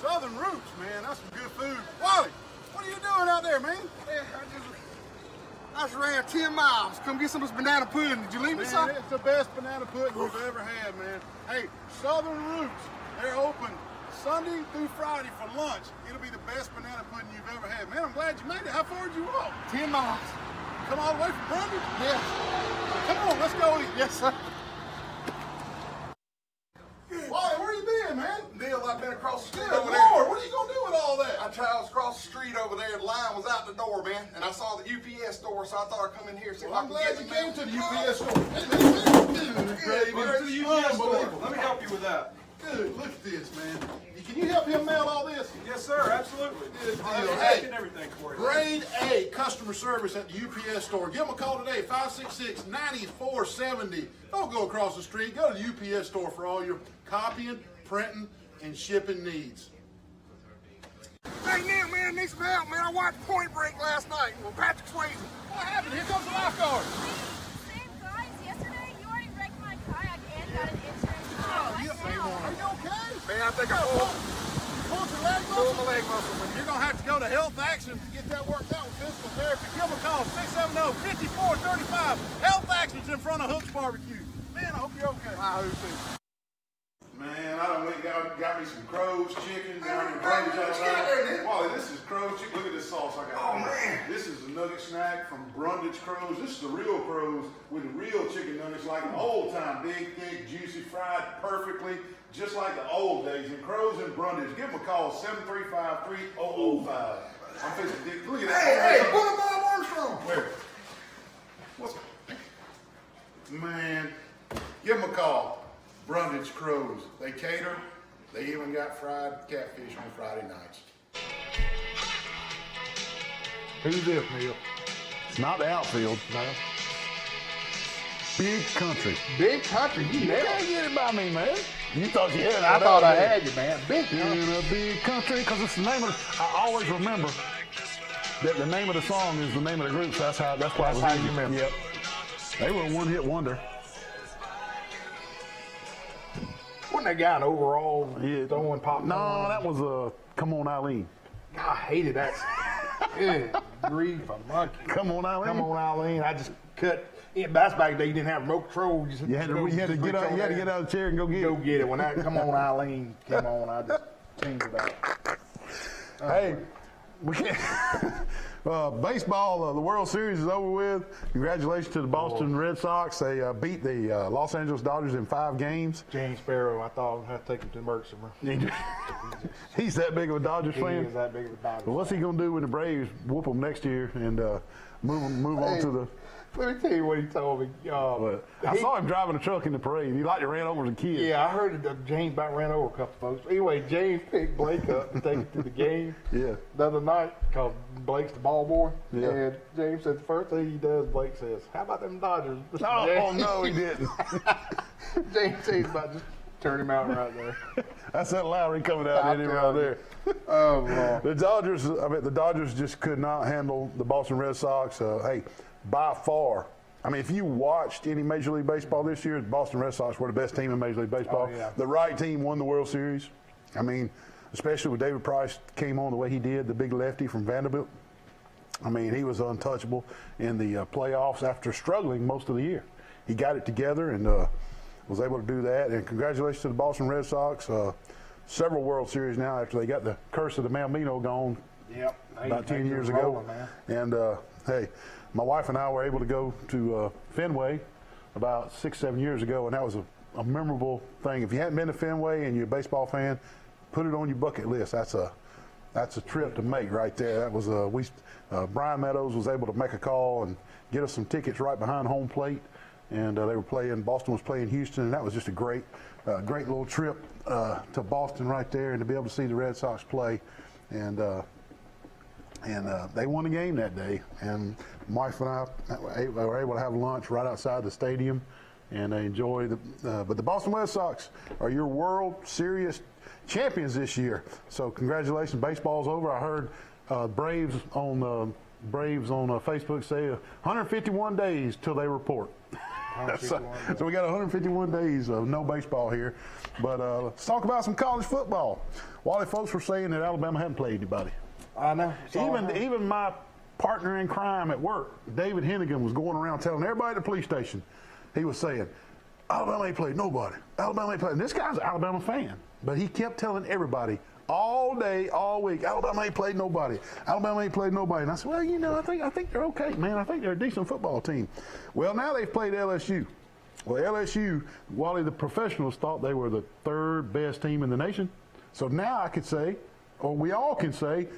[SPEAKER 3] Southern Roots, man, that's some good food. Wally, what are you doing out there, man?
[SPEAKER 5] I just ran 10 miles. Come get some of this banana pudding. Did you leave me some?
[SPEAKER 3] It's the best banana pudding you've ever had, man. Hey, Southern Roots, they're open Sunday through Friday for lunch. It'll be the best banana pudding you've ever had. Man, I'm glad you made it. How far did you walk?
[SPEAKER 5] 10 miles.
[SPEAKER 3] Come all the way from Grundy?
[SPEAKER 5] Yes.
[SPEAKER 3] Come on, let's go eat.
[SPEAKER 5] Yes, sir.
[SPEAKER 3] Wally, where you been, man?
[SPEAKER 5] Neil, I've been across the street
[SPEAKER 3] Good
[SPEAKER 5] over
[SPEAKER 3] Lord,
[SPEAKER 5] there.
[SPEAKER 3] what are you going to do with all that?
[SPEAKER 5] I traveled across the street over there. The line was out the door, man. And I saw the UPS store, so I thought I'd come in here and see if I
[SPEAKER 3] I'm
[SPEAKER 5] could
[SPEAKER 3] glad
[SPEAKER 5] get
[SPEAKER 3] you
[SPEAKER 5] the
[SPEAKER 3] came
[SPEAKER 5] mail.
[SPEAKER 3] to the UPS store.
[SPEAKER 5] Where's the UPS store? Let me help you with that.
[SPEAKER 3] Good, look at this, man. Can you help him mail all this?
[SPEAKER 6] Yes, sir, absolutely.
[SPEAKER 3] Good deal.
[SPEAKER 6] I'm
[SPEAKER 3] Hey,
[SPEAKER 6] taking everything for you.
[SPEAKER 3] Grade A customer service at the UPS store. Give them a call today, 566-9470. Don't go across the street. Go to the UPS store for all your copying, printing, and shipping needs.
[SPEAKER 5] Hey, Neil, man, I need some help, man. I watched Point Break last night with Patrick Swayze.
[SPEAKER 3] What happened? Here comes the lifeguard.
[SPEAKER 4] Same guys, yesterday you already wrecked my kayak and got an insurance.
[SPEAKER 3] Are you okay?
[SPEAKER 5] Man, I think I pulled
[SPEAKER 3] Pulled your leg
[SPEAKER 5] my
[SPEAKER 3] muscle?
[SPEAKER 5] leg muscle.
[SPEAKER 3] You're going to have to go to Health Action to get that worked out with physical therapy. Give them a call, 670-5435. Health Action's in front of Hooks Barbecue. Man, I done went and got me some Crow's chicken down in Brundage. Wally, this is Crow's chicken. Look at this sauce I got. Oh, man. This is a nugget snack from Brundage Crow's. This is the real Crow's with the real chicken nuggets like the old time. Big, thick, juicy, fried perfectly, just like the old days. And Crow's and Brundage, give them a call, 735-3005. I'm fixing to look at that.
[SPEAKER 5] Hey, put him on Armstrong.
[SPEAKER 3] Where? What's... Man, give them a call. Brundage Crow's. They cater. They even got fried catfish on Friday nights.
[SPEAKER 2] Who's this, Neil?
[SPEAKER 1] It's not the outfield.
[SPEAKER 2] No.
[SPEAKER 1] Big country.
[SPEAKER 2] Big country. You
[SPEAKER 1] You
[SPEAKER 2] nailed
[SPEAKER 1] can't
[SPEAKER 2] it.
[SPEAKER 1] get it by me, man. You thought you had it.
[SPEAKER 2] I thought I had you, man. Big country.
[SPEAKER 1] In a big country, because it's the name of. I always remember that the name of the song is the name of the group. So that's why it was
[SPEAKER 2] how
[SPEAKER 1] easy.
[SPEAKER 2] you remember.
[SPEAKER 1] Yep. They were a one-hit wonder.
[SPEAKER 2] Wasn't that guy in overall throwing popcorn?
[SPEAKER 1] No, that was Come On Eileen.
[SPEAKER 2] God, I hated that. Good grief, a monkey.
[SPEAKER 1] Come On Eileen.
[SPEAKER 2] Come on, Eileen. I just cut. Yeah, that's back then. You didn't have remote control.
[SPEAKER 1] You had to get out. You had to get out of the chair and go get
[SPEAKER 2] Go
[SPEAKER 1] it.
[SPEAKER 2] get it. When that Come on, Eileen came on, I just changed it out.
[SPEAKER 1] Hey, we can't. Baseball, the World Series is over with. Congratulations to the Boston Red Sox. They beat the Los Angeles Dodgers in 5 games.
[SPEAKER 2] James Sparrow, I thought I'd have to take him to the emergency room.
[SPEAKER 1] He's that big of a Dodgers
[SPEAKER 2] He
[SPEAKER 1] fan.
[SPEAKER 2] is that big of a Dodgers.
[SPEAKER 1] Well, what's he going to do when the Braves whoop them next year and move on to the...
[SPEAKER 2] Let me tell you what he told me.
[SPEAKER 1] I saw him driving a truck in the parade. He like to ran over the kid.
[SPEAKER 2] Yeah, I heard that James about ran over a couple folks. Anyway, James picked Blake up to take him to the game
[SPEAKER 1] Yeah.
[SPEAKER 2] the other night because Blake's the ball boy.
[SPEAKER 1] Yeah.
[SPEAKER 2] And James said the first thing he does, Blake says, "How about them Dodgers?"
[SPEAKER 1] Oh, no, he didn't.
[SPEAKER 2] James says about just turn him out right there.
[SPEAKER 1] That's that Lowry coming out in him right there.
[SPEAKER 2] Oh, Lord.
[SPEAKER 1] The Dodgers just could not handle the Boston Red Sox. Hey, by far, I mean, if you watched any Major League Baseball this year, the Boston Red Sox were the best team in Major League Baseball.
[SPEAKER 2] Oh, yeah.
[SPEAKER 1] The right team won the World Series. I mean, especially with David Price came on the way he did, the big lefty from Vanderbilt. I mean, he was untouchable in the playoffs after struggling most of the year. He got it together and was able to do that. And congratulations to the Boston Red Sox. Several World Series now after they got the curse of the Malmino gone
[SPEAKER 2] Yep.
[SPEAKER 1] about 10 years ago. And, hey, my wife and I were able to go to Fenway about 6-7 years ago, and that was a memorable thing. If you hadn't been to Fenway and you're a baseball fan, put it on your bucket list. That's a trip to make right there. That was Brian Meadows was able to make a call and get us some tickets right behind home plate, and they were playing. Boston was playing Houston, and that was just a great little trip to Boston right there, and to be able to see the Red Sox play, and they won the game that day. And my wife and I were able to have lunch right outside the stadium and enjoy but the Boston Red Sox are your World Series champions this year. So congratulations. Baseball's over. I heard Braves on Facebook say 151 days till they report. So we got 151 days of no baseball here. But let's talk about some college football. Wally, folks were saying that Alabama hadn't played anybody.
[SPEAKER 2] I know.
[SPEAKER 1] Even my partner in crime at work, David Hennigan, was going around telling everybody at the police station, he was saying, Alabama ain't played nobody. Alabama ain't played. And this guy's an Alabama fan, but he kept telling everybody all day, all week, Alabama ain't played nobody. Alabama ain't played nobody. And I said, well, I think they're okay, man. I think they're a decent football team. Well, now they've played LSU. Well, LSU, Wally, the professionals thought they were the 3rd best team in the nation. So now I could say, or we all can say,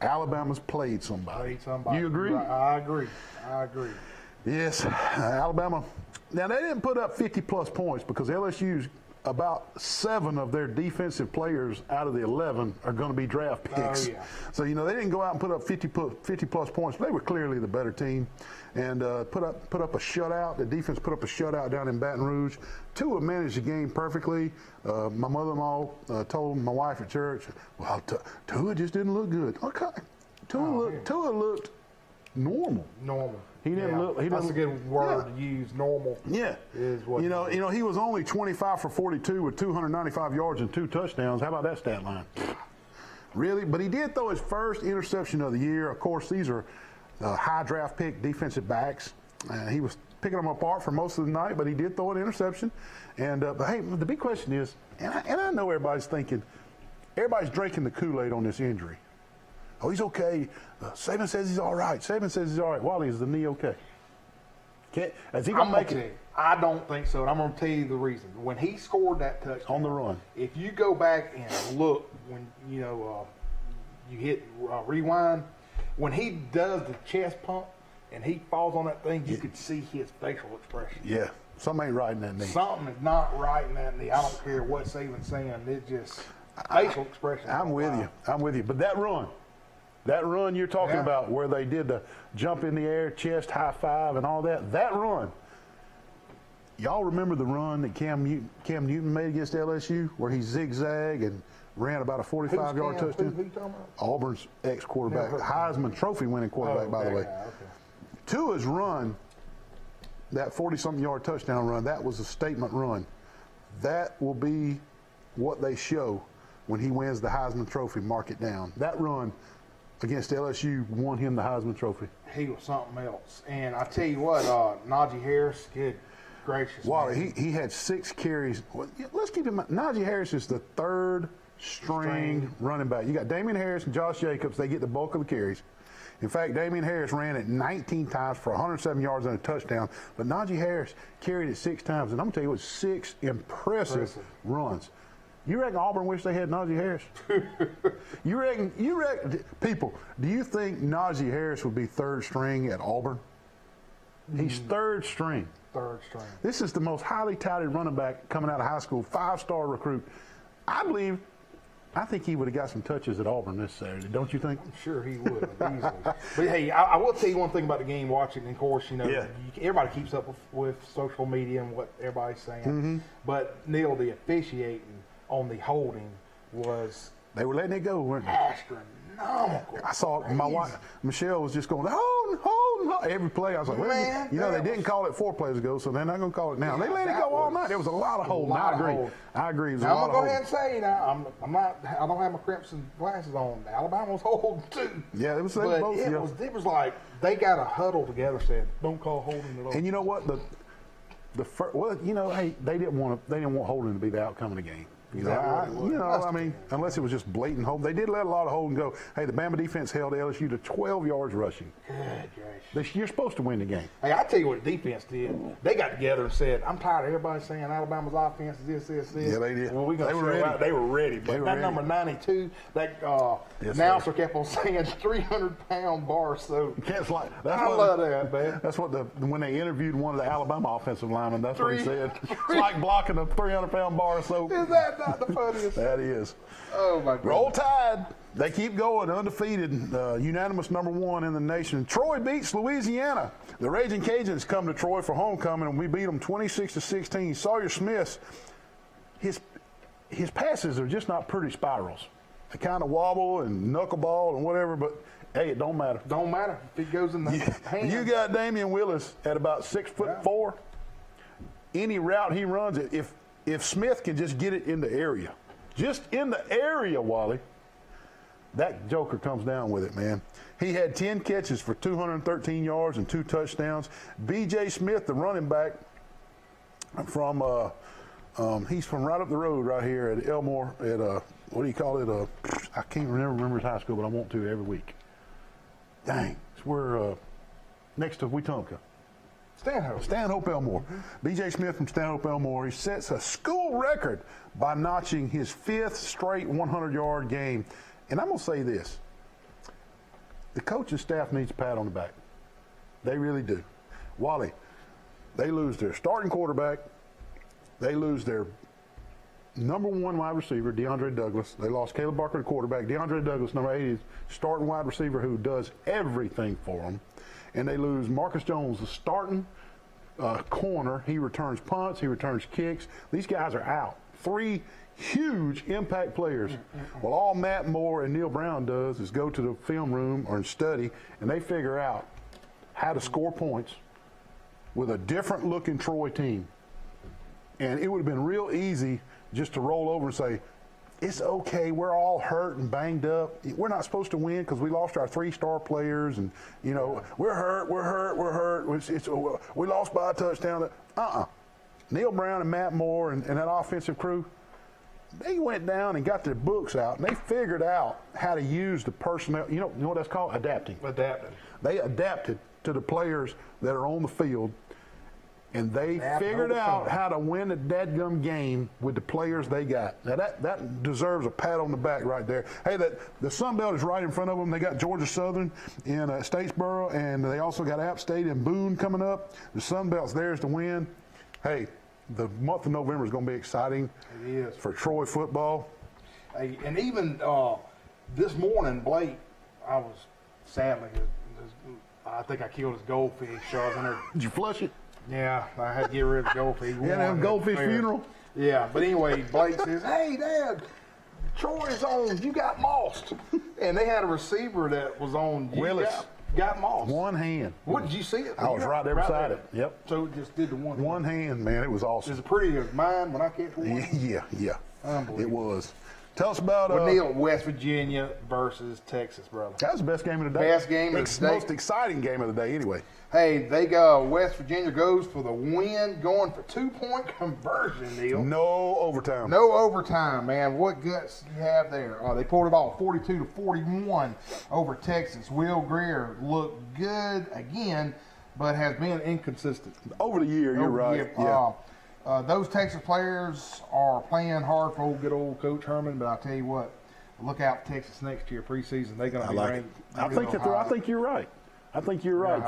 [SPEAKER 1] Alabama's played somebody. You agree?
[SPEAKER 2] I agree.
[SPEAKER 1] Yes, Alabama. Now, they didn't put up 50-plus points because LSU's about 7 of their defensive players out of the 11 are going to be draft picks.
[SPEAKER 2] Oh, yeah.
[SPEAKER 1] So, they didn't go out and put up 50-plus points. But they were clearly the better team and put up a shutout. The defense put up a shutout down in Baton Rouge. Tua managed the game perfectly. My mother-in-law told my wife at church, well, Tua just didn't look good. Okay. Tua looked normal. He didn't look.
[SPEAKER 2] That's a good word to use. Normal.
[SPEAKER 1] Yeah.
[SPEAKER 2] Is what
[SPEAKER 1] he was only 25 for 42 with 295 yards and 2 touchdowns. How about that stat line? Really? But he did throw his first interception of the year. Of course, these are high draft pick defensive backs. He was picking them apart for most of the night, but he did throw an interception. And but hey, the big question is, and I know everybody's thinking, everybody's drinking the Kool-Aid on this injury. Oh, he's okay. Saban says he's all right. Saban says he's all right. Wally, is the knee okay? Is he going to make it?
[SPEAKER 2] I don't think so, and I'm going to tell you the reason. When he scored that touchdown
[SPEAKER 1] On the run.
[SPEAKER 2] if you go back and look when you hit rewind, when he does the chest pump and he falls on that thing, you could see his facial expression.
[SPEAKER 1] Yeah, something ain't right in that knee.
[SPEAKER 2] Something is not right in that knee. I don't care what Saban's saying. It just facial expression.
[SPEAKER 1] I'm with you. I'm with you. But that run you're talking about where they did the jump in the air, chest high five and all that run. Y'all remember the run that Cam Newton made against LSU where he zigzagged and ran about a 45-yard touchdown?
[SPEAKER 2] Who you talking about?
[SPEAKER 1] Auburn's ex-quarterback, Heisman Trophy winning quarterback, by the way.
[SPEAKER 2] Okay.
[SPEAKER 1] Tua's run, that 40-something-yard touchdown run, that was a statement run. That will be what they show when he wins the Heisman Trophy. Mark it down. That run against LSU won him the Heisman Trophy.
[SPEAKER 2] He was something else. And I tell you what, Najee Harris, good gracious.
[SPEAKER 1] Wally, he had 6 carries. Let's keep in mind, Najee Harris is the third string running back. You got Damian Harris and Josh Jacobs. They get the bulk of the carries. In fact, Damian Harris ran it 19 times for 107 yards and a touchdown. But Najee Harris carried it 6 times. And I'm going to tell you what, 6 impressive runs. You reckon Auburn wish they had Najee Harris? you reckon, people, do you think Najee Harris would be third string at Auburn? He's third string.
[SPEAKER 2] Third string.
[SPEAKER 1] This is the most highly touted running back coming out of high school, 5-star recruit. I think he would have got some touches at Auburn this Saturday, don't you think?
[SPEAKER 2] I'm sure he would have easily. But hey, I will tell you one thing about the game watching. And of course, everybody keeps up with social media and what everybody's saying. But Neil, the officiating on the holding was
[SPEAKER 1] they were letting it go, weren't they?
[SPEAKER 2] Astronomical.
[SPEAKER 1] I saw my wife Michelle was just going hold every play. I was like,
[SPEAKER 2] Man,
[SPEAKER 1] they didn't call it 4 plays ago, so they're not going to call it now. They let it go all night. There was a lot of holding. I agree.
[SPEAKER 2] Now, I'm gonna go ahead and say now I don't have my crimson glasses on. Alabama was holding too.
[SPEAKER 1] Yeah, it was
[SPEAKER 2] but
[SPEAKER 1] both.
[SPEAKER 2] It was like they got a huddle together, said, "Don't call holding at all."
[SPEAKER 1] And you know what? Hey, they didn't want holding to be the outcome of the game. Unless it was just blatant hold. They did let a lot of holding go. Hey, the Bama defense held LSU to 12 yards rushing.
[SPEAKER 2] Good gracious.
[SPEAKER 1] You're supposed to win the game.
[SPEAKER 2] Hey, I tell you what the defense did. They got together and said, "I'm tired of everybody saying Alabama's offense is this."
[SPEAKER 1] Yeah, they did.
[SPEAKER 2] Well,
[SPEAKER 1] They were ready.
[SPEAKER 2] They were ready. But that number 92, that announcer kept on saying 300-pound bar soap. I love that, man.
[SPEAKER 1] That's what when they interviewed one of the Alabama offensive linemen, that's what he said. It's like blocking a 300-pound bar of soap.
[SPEAKER 2] Is that not the funniest?
[SPEAKER 1] That is.
[SPEAKER 2] Oh, my God.
[SPEAKER 1] Roll Tide. They keep going, undefeated, unanimous #1 in the nation. Troy beats Louisiana. The Raging Cajuns come to Troy for homecoming, and we beat them 26-16. Sawyer Smith, his passes are just not pretty spirals. They kind of wobble and knuckleball and whatever, but hey, it don't matter.
[SPEAKER 2] Don't matter if it goes in the hand.
[SPEAKER 1] You got Damian Willis at about 6'4". Any route he runs, if Smith can just get it in the area, Wally, that joker comes down with it, man. He had 10 catches for 213 yards and 2 touchdowns. B.J. Smith, the running back from, he's from right up the road right here at Elmore at, what do you call it? I can't remember his high school, but I want to every week. Dang, it's where, next to Wetumpka. Stanhope Elmore. B.J. Smith from Stanhope Elmore. He sets a school record by notching his 5th straight 100-yard game. And I'm going to say this. The coaching staff needs a pat on the back. They really do. Wally, they lose their starting quarterback. They lose their #1 wide receiver, DeAndre Douglas. They lost Caleb Barker, the quarterback. DeAndre Douglas, number 8, is starting wide receiver who does everything for them. And they lose Marcus Jones, the starting corner. He returns punts. He returns kicks. These guys are out. 3 huge impact players. Well, all Matt Moore and Neil Brown does is go to the film room or study, and they figure out how to score points with a different-looking Troy team. And it would have been real easy just to roll over and say, it's okay. We're all hurt and banged up. We're not supposed to win because we lost our 3-star players, and you know we're hurt. We lost by a touchdown. Neil Brown and Matt Moore and that offensive crew, they went down and got their books out, and they figured out how to use the personnel. You know what that's called? Adapting. They adapted to the players that are on the field, and they figured out how to win a dadgum game with the players they got. Now that deserves a pat on the back right there. Hey, the Sun Belt is right in front of them. They got Georgia Southern in Statesboro, and they also got App State and Boone coming up. The Sun Belt's theirs to win. Hey, the month of November is going to be exciting.
[SPEAKER 2] It is.
[SPEAKER 1] For Troy football.
[SPEAKER 2] Hey, and even this morning, Blake, I was sadly, I think I killed his goldfish. So I was in there.
[SPEAKER 1] Did you flush it?
[SPEAKER 2] Yeah, I had to get rid of the goldfish.
[SPEAKER 1] Yeah, that goldfish funeral?
[SPEAKER 2] Yeah, but anyway, Blake says, hey, Dad, Troy's on, you got mossed. And they had a receiver that was on,
[SPEAKER 1] Willis.
[SPEAKER 2] Got mossed.
[SPEAKER 1] One hand.
[SPEAKER 2] What, did you see it?
[SPEAKER 1] I was right there beside it. Yep.
[SPEAKER 2] So it just did the one hand.
[SPEAKER 1] One hand, man. It was awesome.
[SPEAKER 2] Is it pretty as mine when I catch one?
[SPEAKER 1] Yeah.
[SPEAKER 2] Unbelievable.
[SPEAKER 1] It was. Tell us about
[SPEAKER 2] Neil, West Virginia versus Texas, brother.
[SPEAKER 1] That was the best game of the day.
[SPEAKER 2] Best game of the day.
[SPEAKER 1] Most exciting game of the day, anyway.
[SPEAKER 2] Hey, they go. West Virginia goes for the win, going for 2-point conversion, Neil.
[SPEAKER 1] No overtime.
[SPEAKER 2] No overtime, man. What guts do you have there? They pulled it off, 42-41 over Texas. Will Greer looked good again, but has been inconsistent.
[SPEAKER 1] Over the year, you're right. Yeah.
[SPEAKER 2] Those Texas players are playing hard for good old Coach Herman, but I'll tell you what, look out for Texas next year, preseason. They're going to be ranked.
[SPEAKER 1] I think you're right.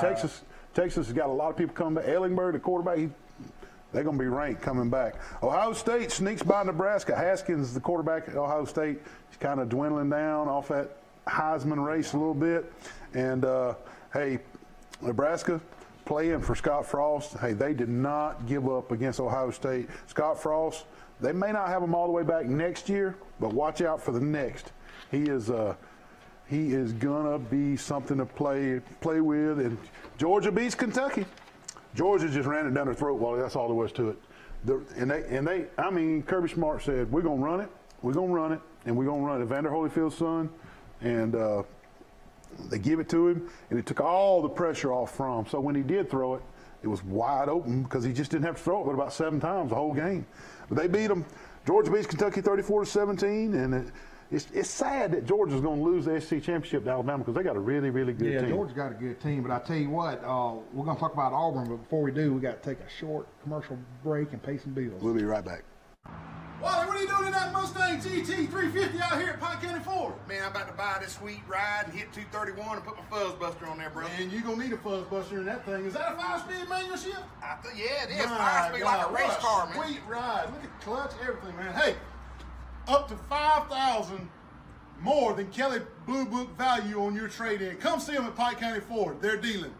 [SPEAKER 1] Texas has got a lot of people coming back. Ellingberg, the quarterback, they're going to be ranked coming back. Ohio State sneaks by Nebraska. Haskins, the quarterback at Ohio State, is kind of dwindling down off that Heisman race a little bit. And, hey, Nebraska playing for Scott Frost. Hey, they did not give up against Ohio State. Scott Frost, they may not have him all the way back next year, but watch out for the next. He is gonna be something to play with. And Georgia beats Kentucky. Georgia just ran it down their throat. Well, that's all there was to it. Kirby Smart said, we're gonna run it, and we're gonna run it. Evander Holyfield's son, and they give it to him, and it took all the pressure off from him. So when he did throw it, it was wide open because he just didn't have to throw it but about 7 times the whole game. But they beat them. Georgia beats Kentucky 34-17, and it's sad that Georgia's going to lose the SEC championship to Alabama because they got a really, really good team.
[SPEAKER 2] Yeah, Georgia's got a good team. But I tell you what, we're going to talk about Auburn, but before we do, we got to take a short commercial break and pay some bills.
[SPEAKER 1] We'll be right back.
[SPEAKER 3] Wally, what are you doing in that Mustang GT 350 out here at Pike County Ford?
[SPEAKER 5] Man, I'm about to buy this sweet ride and hit 231 and put my fuzz buster on there, bro.
[SPEAKER 3] And you're going to need a fuzz buster in that thing. Is that a 5-speed manual shift?
[SPEAKER 5] Yeah, it is. 5-speed like a race car, man.
[SPEAKER 3] Sweet ride. Look at the clutch, everything, man. Hey, up to $5,000 more than Kelly Blue Book value on your trade-in. Come see them at Pike County Ford. They're dealing.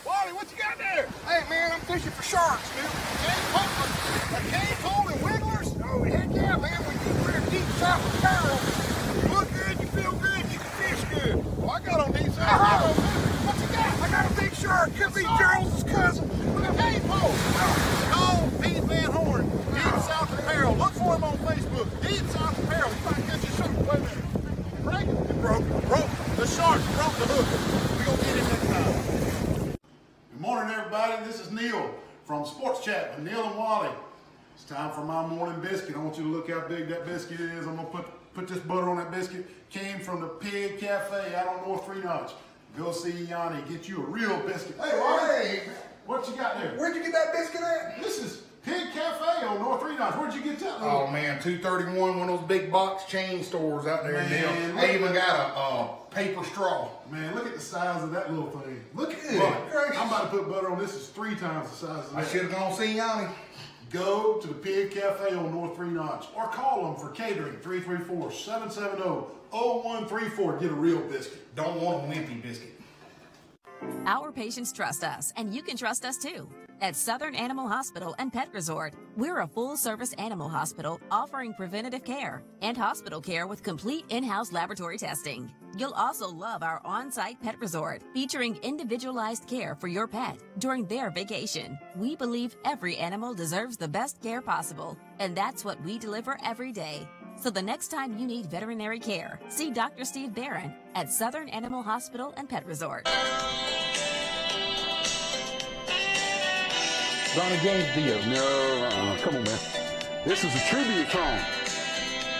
[SPEAKER 5] Wally, what you got there? Hey, man, I'm fishing for sharks, dude. A cane pole and wigglers? Oh, heck yeah, man. We're deep south apparel. You look good, you feel good, you can fish good.
[SPEAKER 3] Well, I got on deep south.
[SPEAKER 5] What you got? I got a big shark. Could be Gerald's cousin. With a cane pole.
[SPEAKER 3] Call Pete Van Horn, Deep South Apparel. Look for him on Facebook. Deep South Apparel. You might catch your shark. Wait a minute. Break it. It broke. The shark broke the hook. We're going to get him next time. Good morning, everybody. This is Neil from Sports Chat with Neil and Wally. It's time for my morning biscuit. I want you to look how big that biscuit is. I'm going to put this butter on that biscuit. Came from the Pig Cafe out on North 3 Notch. Go see Yanni. Get you a real biscuit. Hey, Wally.
[SPEAKER 5] Hey.
[SPEAKER 3] What you got there?
[SPEAKER 5] Where'd you get that biscuit at?
[SPEAKER 3] This is Pig Cafe on North 3 Notch. Where'd you get that?
[SPEAKER 5] Oh, man, 231, one of those big box chain stores out there.
[SPEAKER 3] Man,
[SPEAKER 5] they even got a paper straw.
[SPEAKER 3] Man, look at the size of that little thing. Look at it.
[SPEAKER 5] Gracious.
[SPEAKER 3] I'm about to put butter on this. It's 3 times the size of that.
[SPEAKER 5] I should have gone see Yanni.
[SPEAKER 3] Go to the Pig Cafe on North 3 Notch or call them for catering, 334-770-0134. Get a real biscuit.
[SPEAKER 5] Don't want a wimpy biscuit.
[SPEAKER 7] Our patients trust us, and you can trust us too. At Southern Animal Hospital and Pet Resort, we're a full-service animal hospital offering preventative care and hospital care with complete in-house laboratory testing. You'll also love our on-site pet resort, featuring individualized care for your pet during their vacation. We believe every animal deserves the best care possible, And that's what we deliver every day. So the next time you need veterinary care, see Dr. Steve Barron at Southern Animal Hospital and Pet Resort.
[SPEAKER 2] Ronnie James Dio.
[SPEAKER 1] No, come on, man. This is a tribute song.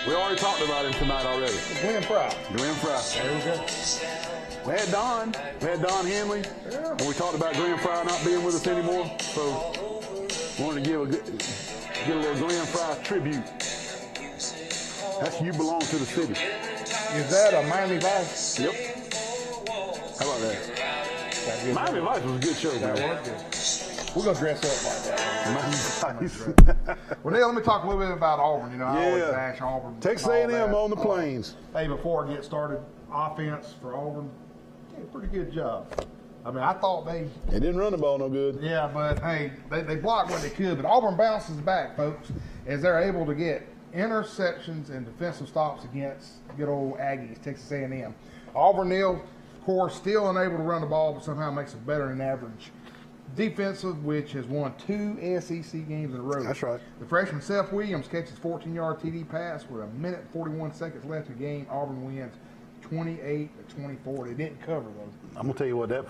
[SPEAKER 1] We already talked about him tonight already.
[SPEAKER 2] Glenn Fry.
[SPEAKER 1] Glenn Fry.
[SPEAKER 2] There we go.
[SPEAKER 1] We had Don Henley, and we talked about Glenn Fry not being with us anymore. So wanted to give a little Glenn Fry tribute. That's You Belong to the City.
[SPEAKER 2] Is that a Miami Vice?
[SPEAKER 1] Yep. How about that? Miami Vice was a good show,
[SPEAKER 2] That
[SPEAKER 1] man.
[SPEAKER 2] was good. We're going to dress up like that.
[SPEAKER 1] Miami Vice.
[SPEAKER 2] Well, Neil, let me talk a little bit about Auburn. You know, I always
[SPEAKER 1] Yeah.
[SPEAKER 2] bash Auburn.
[SPEAKER 1] Texas
[SPEAKER 2] and all
[SPEAKER 1] A&M
[SPEAKER 2] that.
[SPEAKER 1] on the plains.
[SPEAKER 2] Hey, before I get started, offense for Auburn did a pretty good job. I mean, I thought they,
[SPEAKER 1] They didn't run the ball no good.
[SPEAKER 2] yeah, but hey, they blocked what they could. But Auburn bounces back, folks, as they're able to get interceptions and defensive stops against good old Aggies, Texas A&M. Auburn, Neil, of course, still unable to run the ball, but somehow makes it better than average. Defensive, which has won 2 SEC games in a row.
[SPEAKER 1] That's right.
[SPEAKER 2] The freshman Seth Williams catches 14-yard TD pass with 1 minute and 41 seconds left in the game. Auburn wins 28-24. They didn't cover though.
[SPEAKER 1] I'm gonna tell you what, that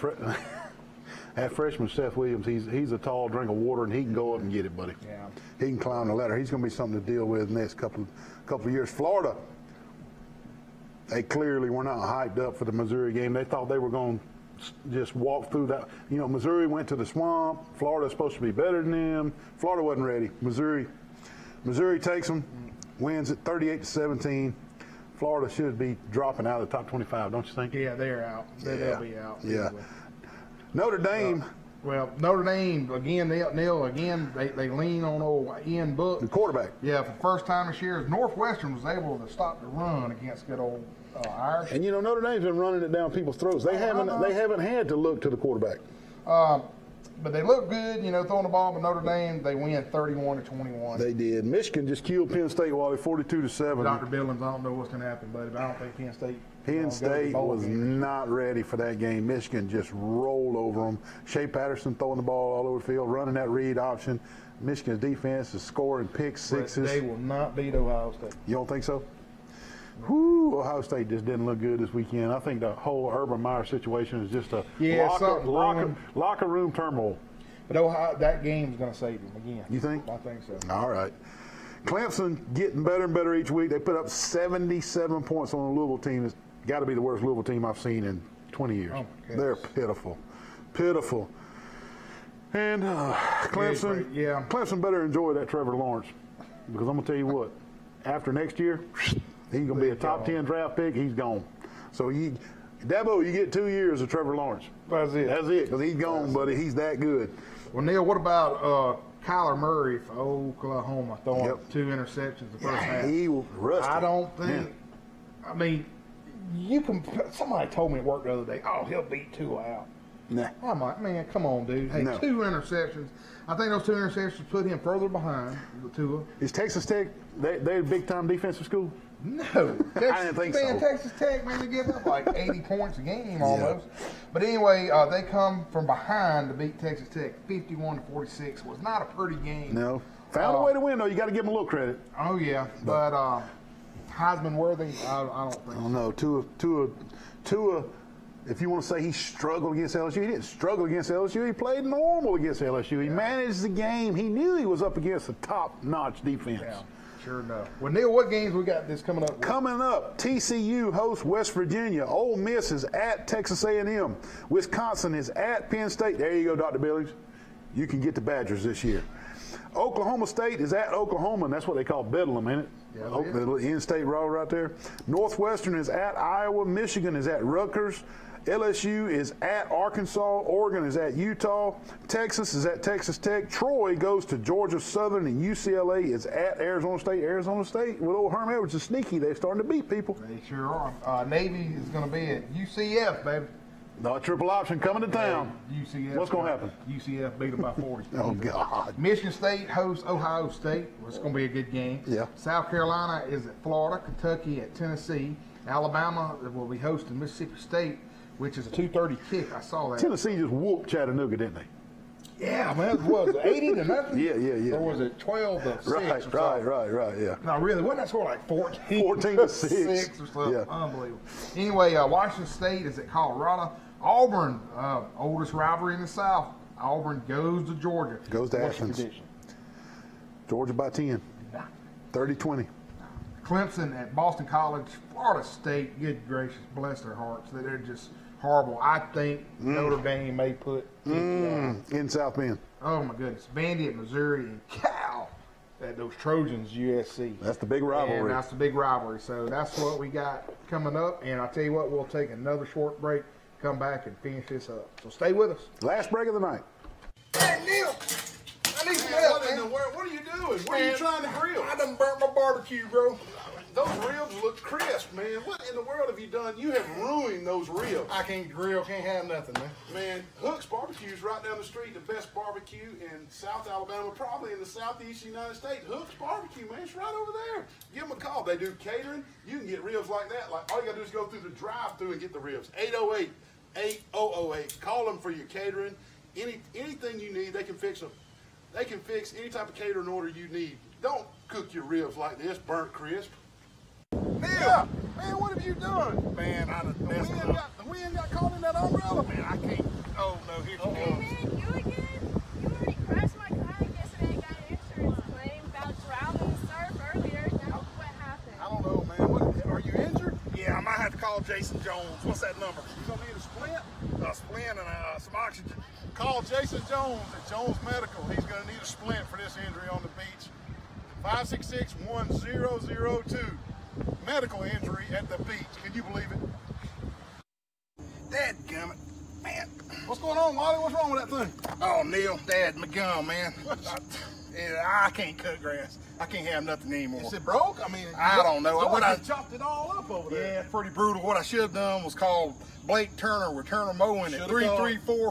[SPEAKER 1] freshman Seth Williams, he's a tall drink of water, and he can go up and get it, buddy.
[SPEAKER 2] Yeah.
[SPEAKER 1] He can climb the ladder. He's gonna be something to deal with next couple of years. Florida, they clearly were not hyped up for the Missouri game. They thought they were going to just walk through that. You know, Missouri went to the swamp. Florida's supposed to be better than them. Florida wasn't ready. Missouri takes them, wins it 38-17. Florida should be dropping out of the top 25, don't you think?
[SPEAKER 2] Yeah, they're out. They'll be out.
[SPEAKER 1] Yeah. Notre Dame,
[SPEAKER 2] Well, Notre Dame, again, they lean on old Ian Book.
[SPEAKER 1] the quarterback.
[SPEAKER 2] Yeah, for the first time this year, Northwestern was able to stop the run against good old Irish.
[SPEAKER 1] And you know, Notre Dame's been running it down people's throats. They haven't had to look to the quarterback.
[SPEAKER 2] But they look good, you know, throwing the ball. But Notre Dame, they win 31-21.
[SPEAKER 1] They did. Michigan just killed Penn State while they 42-7.
[SPEAKER 2] Dr. Billings, I don't know what's going to happen, but I don't think Penn State.
[SPEAKER 1] Penn State was
[SPEAKER 2] game.
[SPEAKER 1] not ready for that game. Michigan just rolled over them. Shea Patterson throwing the ball all over the field, running that read option. Michigan's defense is scoring pick
[SPEAKER 2] But
[SPEAKER 1] sixes.
[SPEAKER 2] they will not beat Ohio State.
[SPEAKER 1] You don't think so? Whoo, Ohio State just didn't look good this weekend. I think the whole Urban Meyer situation is just a locker room turmoil.
[SPEAKER 2] But Ohio, that game is going to save them again.
[SPEAKER 1] You think?
[SPEAKER 2] I think so.
[SPEAKER 1] All right. Clemson getting better and better each week. They put up 77 points on a Louisville team. It's got to be the worst Louisville team I've seen in 20 years.
[SPEAKER 2] Oh, my goodness.
[SPEAKER 1] They're pitiful. Pitiful. And Clemson,
[SPEAKER 2] Yeah.
[SPEAKER 1] Clemson better enjoy that Trevor Lawrence, because I'm going to tell you what, after next year, he's going to be a top 10 draft pick. He's gone. So Dabo, you get 2 years of Trevor Lawrence.
[SPEAKER 2] That's it.
[SPEAKER 1] That's it, because he's gone, buddy. He's that good.
[SPEAKER 2] Well, Neil, what about Kyler Murray for Oklahoma throwing
[SPEAKER 1] Yep.
[SPEAKER 2] 2 interceptions the first half?
[SPEAKER 1] He was rusty.
[SPEAKER 2] I don't think. I mean, you can. Somebody told me at work the other day, "Oh, he'll beat Tua out."
[SPEAKER 1] Nah.
[SPEAKER 2] I'm like, man, come on, dude. Hey,
[SPEAKER 1] No.
[SPEAKER 2] 2 interceptions. I think those 2 interceptions put him further behind Tua.
[SPEAKER 1] Is Texas Tech, they're a big-time defensive school?
[SPEAKER 2] No,
[SPEAKER 1] I didn't think so.
[SPEAKER 2] Texas Tech, man, they give up like 80 points a game almost. But anyway, they come from behind to beat Texas Tech, 51-46. Was not a pretty game.
[SPEAKER 1] No. Found a way to win, though. You got to give them a little credit.
[SPEAKER 2] Oh yeah, but Heisman worthy, I don't think.
[SPEAKER 1] I don't know. Tua, if you want to say he struggled against LSU, he didn't struggle against LSU. He played normal against LSU. He managed the game. He knew he was up against a top-notch defense.
[SPEAKER 2] Yeah, sure enough. Well, Neil, what games we got this coming up with?
[SPEAKER 1] Coming up, TCU hosts West Virginia. Ole Miss is at Texas A&M. Wisconsin is at Penn State. There you go, Dr. Billings. You can get the Badgers this year. Oklahoma State is at Oklahoma, and that's what they call Bedlam, ain't it?
[SPEAKER 2] Yeah,
[SPEAKER 1] The little in-state row right there. Northwestern is at Iowa. Michigan is at Rutgers. LSU is at Arkansas. Oregon is at Utah. Texas is at Texas Tech. Troy goes to Georgia Southern, and UCLA is at Arizona State. Arizona State, with old Herm Edwards is sneaky. They're starting to beat people.
[SPEAKER 2] They sure are. Navy is going to be at UCF, baby.
[SPEAKER 1] No triple option coming to town.
[SPEAKER 2] UCF.
[SPEAKER 1] What's gonna happen?
[SPEAKER 2] UCF beat them by 40.
[SPEAKER 1] Oh, God.
[SPEAKER 2] Michigan State hosts Ohio State. Well, it's going to be a good game.
[SPEAKER 1] Yeah.
[SPEAKER 2] South Carolina is at Florida. Kentucky at Tennessee. Alabama will be hosting Mississippi State, which is a 2:30 kick. I saw that.
[SPEAKER 1] Tennessee just whooped Chattanooga, didn't they?
[SPEAKER 2] Yeah, man. What was it, 80 to nothing?
[SPEAKER 1] Yeah.
[SPEAKER 2] Or was it 12 to 6 or something?
[SPEAKER 1] Right, yeah.
[SPEAKER 2] No, really, wasn't that score like 14?
[SPEAKER 1] 14 to 6.
[SPEAKER 2] or something?
[SPEAKER 1] Yeah.
[SPEAKER 2] Unbelievable. Anyway, Washington State is at Colorado. Auburn, oldest rivalry in the South. Auburn goes to Georgia.
[SPEAKER 1] Goes to
[SPEAKER 2] What's your
[SPEAKER 1] Athens.
[SPEAKER 2] prediction?
[SPEAKER 1] Georgia by 10. 30-20.
[SPEAKER 2] Clemson at Boston College. Florida State, good gracious, bless their hearts. They're just horrible. I think Notre Dame may put 50 out.
[SPEAKER 1] In South Bend.
[SPEAKER 2] Oh, my goodness. Vandy at Missouri and Cal at those Trojans, USC.
[SPEAKER 1] That's the big rivalry.
[SPEAKER 2] And that's the big rivalry. So that's what we got coming up. And I'll tell you what, we'll take another short break, come back and finish this up. So stay with us.
[SPEAKER 1] Last break of the night.
[SPEAKER 5] Hey, Neil, I need some
[SPEAKER 3] Man,
[SPEAKER 5] help,
[SPEAKER 3] what in the
[SPEAKER 5] man.
[SPEAKER 3] world? What are you doing? What are you trying to grill?
[SPEAKER 5] I done burnt my barbecue, bro.
[SPEAKER 3] Those ribs look crisp, man. What in the world have you done? You have ruined those ribs.
[SPEAKER 5] I can't grill, can't have nothing, man.
[SPEAKER 3] Man, Hook's Barbecue's right down the street, the best barbecue in South Alabama, probably in the southeast United States. Hook's Barbecue, man, it's right over there. Give them a call. They do catering. You can get ribs like that. Like all you gotta do is go through the drive-through and get the ribs. 808-8008. Call them for your catering. Anything you need, they can fix them. They can fix any type of catering order you need. Don't cook your ribs like this, burnt crisp.
[SPEAKER 5] Neil, man, what have you done?
[SPEAKER 3] Man, I done messed up.
[SPEAKER 5] The wind got caught in that umbrella, man. I can't. Oh no, here she
[SPEAKER 4] Hey
[SPEAKER 5] comes.
[SPEAKER 4] man, you again? You already crashed my kayak yesterday and got an insurance claim about drowning the surf earlier. Now what happened?
[SPEAKER 5] I don't know, man. What, are you injured? Yeah, I might have to call Jason Jones. What's that number?
[SPEAKER 3] You gonna need a splint?
[SPEAKER 5] A splint and some oxygen.
[SPEAKER 3] Call Jason Jones at Jones Medical. He's going to need a splint for this injury on the beach. 566-1002. Medical injury at the beach. Can you believe it?
[SPEAKER 5] Dadgummit, man.
[SPEAKER 3] What's going on, Wally? What's wrong with that thing?
[SPEAKER 5] Oh, Neil, Dad, my gum, man. I can't cut grass. I can't have nothing anymore.
[SPEAKER 3] Is it broke? I mean,
[SPEAKER 5] I don't know.
[SPEAKER 3] What
[SPEAKER 5] What
[SPEAKER 3] I
[SPEAKER 5] I-
[SPEAKER 3] chopped it all up over there.
[SPEAKER 5] Yeah, it's pretty brutal. What I should have done was called Blake Turner, Returner Mowing at
[SPEAKER 3] Should've called.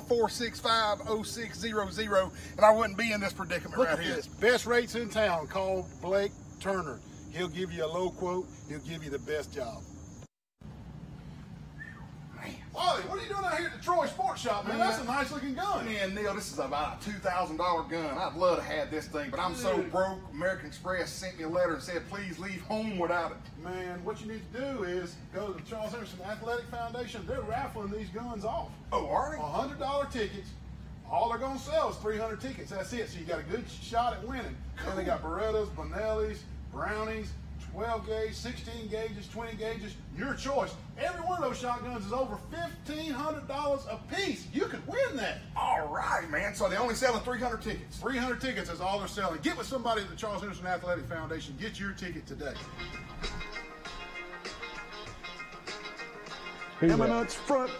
[SPEAKER 5] 334-465-0600, and I wouldn't be in this predicament
[SPEAKER 3] Look
[SPEAKER 5] right
[SPEAKER 3] at
[SPEAKER 5] here.
[SPEAKER 3] this. Best rates in town. Call Blake Turner. He'll give you a low quote. He'll give you the best job. Wally, what are you doing out here at the Troy Sports Shop, man? That's a nice looking gun.
[SPEAKER 5] Man, Neil, this is about a $2,000 gun. I'd love to have this thing, but I'm so
[SPEAKER 3] Dude.
[SPEAKER 5] broke. American Express sent me a letter and said, please leave home without it.
[SPEAKER 3] Man, what you need to do is go to the Charles Henderson Athletic Foundation. They're raffling these guns off.
[SPEAKER 5] Oh, are they?
[SPEAKER 3] $100 tickets. All they're going to sell is 300 tickets. That's it. So you got a good shot at winning. And they got Berettas, Bonellis, Brownies, 12 gauge, 16 gauges, 20 gauges. Your choice. Every one of those shotguns is over $1,500 a piece. You could win that.
[SPEAKER 5] All right, man. So they only selling 300 tickets.
[SPEAKER 3] 300 tickets is all they're selling. Get with somebody at the Charles Henderson Athletic Foundation. Get your ticket today.
[SPEAKER 1] Eminence front.